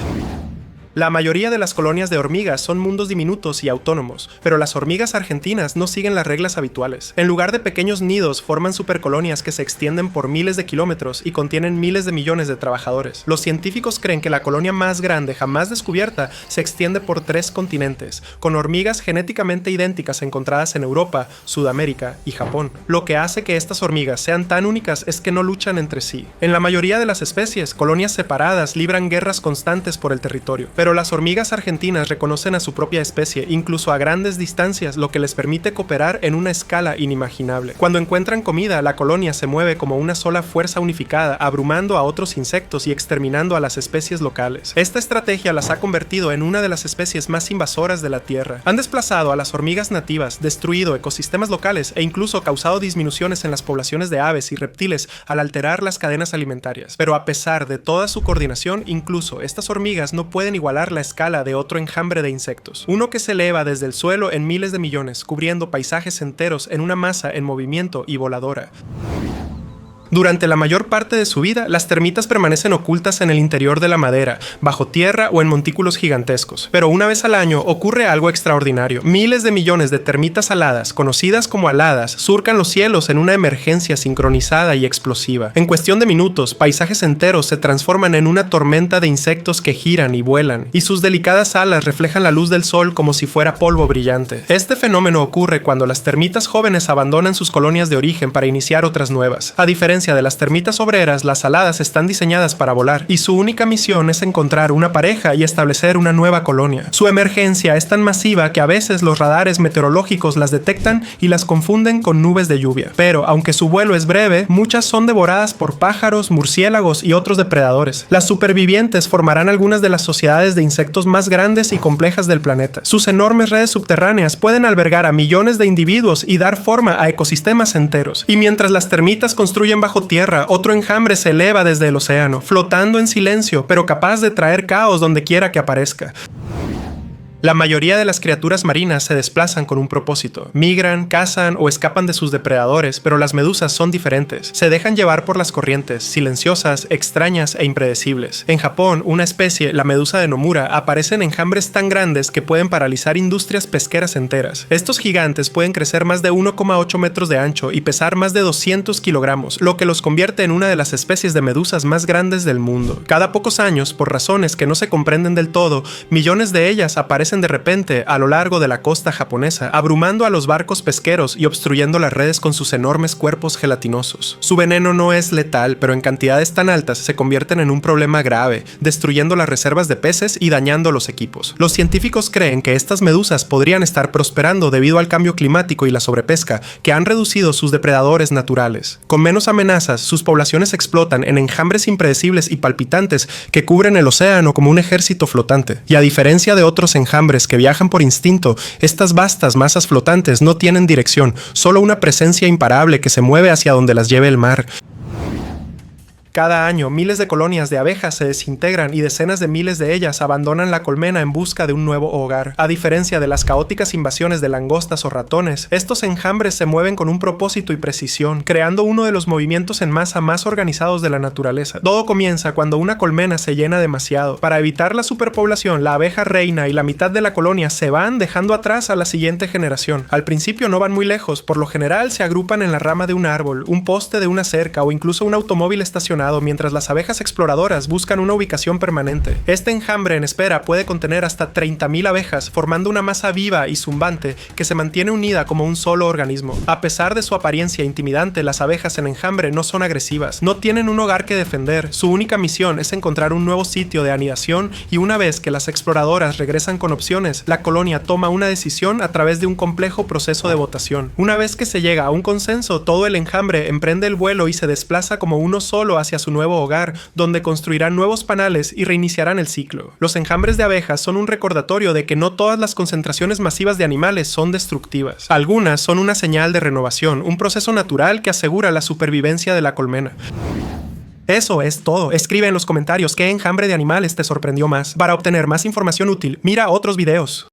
La mayoría de las colonias de hormigas son mundos diminutos y autónomos, pero las hormigas argentinas no siguen las reglas habituales. En lugar de pequeños nidos, forman supercolonias que se extienden por miles de kilómetros y contienen miles de millones de trabajadores. Los científicos creen que la colonia más grande jamás descubierta se extiende por 3 continentes, con hormigas genéticamente idénticas encontradas en Europa, Sudamérica y Japón. Lo que hace que estas hormigas sean tan únicas es que no luchan entre sí. En la mayoría de las especies, colonias separadas libran guerras constantes por el territorio. Pero las hormigas argentinas reconocen a su propia especie, incluso a grandes distancias, lo que les permite cooperar en una escala inimaginable. Cuando encuentran comida, la colonia se mueve como una sola fuerza unificada, abrumando a otros insectos y exterminando a las especies locales. Esta estrategia las ha convertido en una de las especies más invasoras de la Tierra. Han desplazado a las hormigas nativas, destruido ecosistemas locales e incluso causado disminuciones en las poblaciones de aves y reptiles al alterar las cadenas alimentarias. Pero a pesar de toda su coordinación, incluso estas hormigas no pueden igualar la escala de otro enjambre de insectos. Uno que se eleva desde el suelo en miles de millones, cubriendo paisajes enteros en una masa en movimiento y voladora. Durante la mayor parte de su vida, las termitas permanecen ocultas en el interior de la madera, bajo tierra o en montículos gigantescos. Pero una vez al año ocurre algo extraordinario. Miles de millones de termitas aladas, conocidas como aladas, surcan los cielos en una emergencia sincronizada y explosiva. En cuestión de minutos, paisajes enteros se transforman en una tormenta de insectos que giran y vuelan, y sus delicadas alas reflejan la luz del sol como si fuera polvo brillante. Este fenómeno ocurre cuando las termitas jóvenes abandonan sus colonias de origen para iniciar otras nuevas. A diferencia de las termitas obreras, las aladas están diseñadas para volar, y su única misión es encontrar una pareja y establecer una nueva colonia. Su emergencia es tan masiva que a veces los radares meteorológicos las detectan y las confunden con nubes de lluvia. Pero, aunque su vuelo es breve, muchas son devoradas por pájaros, murciélagos y otros depredadores. Las supervivientes formarán algunas de las sociedades de insectos más grandes y complejas del planeta. Sus enormes redes subterráneas pueden albergar a millones de individuos y dar forma a ecosistemas enteros. Y mientras las termitas construyen bajo tierra, otro enjambre se eleva desde el océano, flotando en silencio, pero capaz de traer caos donde quiera que aparezca. La mayoría de las criaturas marinas se desplazan con un propósito. Migran, cazan o escapan de sus depredadores, pero las medusas son diferentes. Se dejan llevar por las corrientes, silenciosas, extrañas e impredecibles. En Japón, una especie, la medusa de Nomura, aparece en enjambres tan grandes que pueden paralizar industrias pesqueras enteras. Estos gigantes pueden crecer más de 1,8 metros de ancho y pesar más de 200 kilogramos, lo que los convierte en una de las especies de medusas más grandes del mundo. Cada pocos años, por razones que no se comprenden del todo, millones de ellas aparecen de repente a lo largo de la costa japonesa, abrumando a los barcos pesqueros y obstruyendo las redes con sus enormes cuerpos gelatinosos. Su veneno no es letal, pero en cantidades tan altas se convierten en un problema grave, destruyendo las reservas de peces y dañando los equipos. Los científicos creen que estas medusas podrían estar prosperando debido al cambio climático y la sobrepesca, que han reducido sus depredadores naturales. Con menos amenazas, sus poblaciones explotan en enjambres impredecibles y palpitantes que cubren el océano como un ejército flotante. Y a diferencia de otros enjambres que viajan por instinto, estas vastas masas flotantes no tienen dirección, solo una presencia imparable que se mueve hacia donde las lleve el mar. Cada año, miles de colonias de abejas se desintegran y decenas de miles de ellas abandonan la colmena en busca de un nuevo hogar. A diferencia de las caóticas invasiones de langostas o ratones, estos enjambres se mueven con un propósito y precisión, creando uno de los movimientos en masa más organizados de la naturaleza. Todo comienza cuando una colmena se llena demasiado. Para evitar la superpoblación, la abeja reina y la mitad de la colonia se van dejando atrás a la siguiente generación. Al principio no van muy lejos, por lo general se agrupan en la rama de un árbol, un poste de una cerca o incluso un automóvil estacionado, mientras las abejas exploradoras buscan una ubicación permanente. Este enjambre en espera puede contener hasta 30.000 abejas, formando una masa viva y zumbante que se mantiene unida como un solo organismo. A pesar de su apariencia intimidante, las abejas en enjambre no son agresivas, no tienen un hogar que defender. Su única misión es encontrar un nuevo sitio de anidación, y una vez que las exploradoras regresan con opciones, la colonia toma una decisión a través de un complejo proceso de votación. Una vez que se llega a un consenso, todo el enjambre emprende el vuelo y se desplaza como uno solo hacia su nuevo hogar, donde construirán nuevos panales y reiniciarán el ciclo. Los enjambres de abejas son un recordatorio de que no todas las concentraciones masivas de animales son destructivas. Algunas son una señal de renovación, un proceso natural que asegura la supervivencia de la colmena. Eso es todo. Escribe en los comentarios qué enjambre de animales te sorprendió más. Para obtener más información útil, mira otros videos.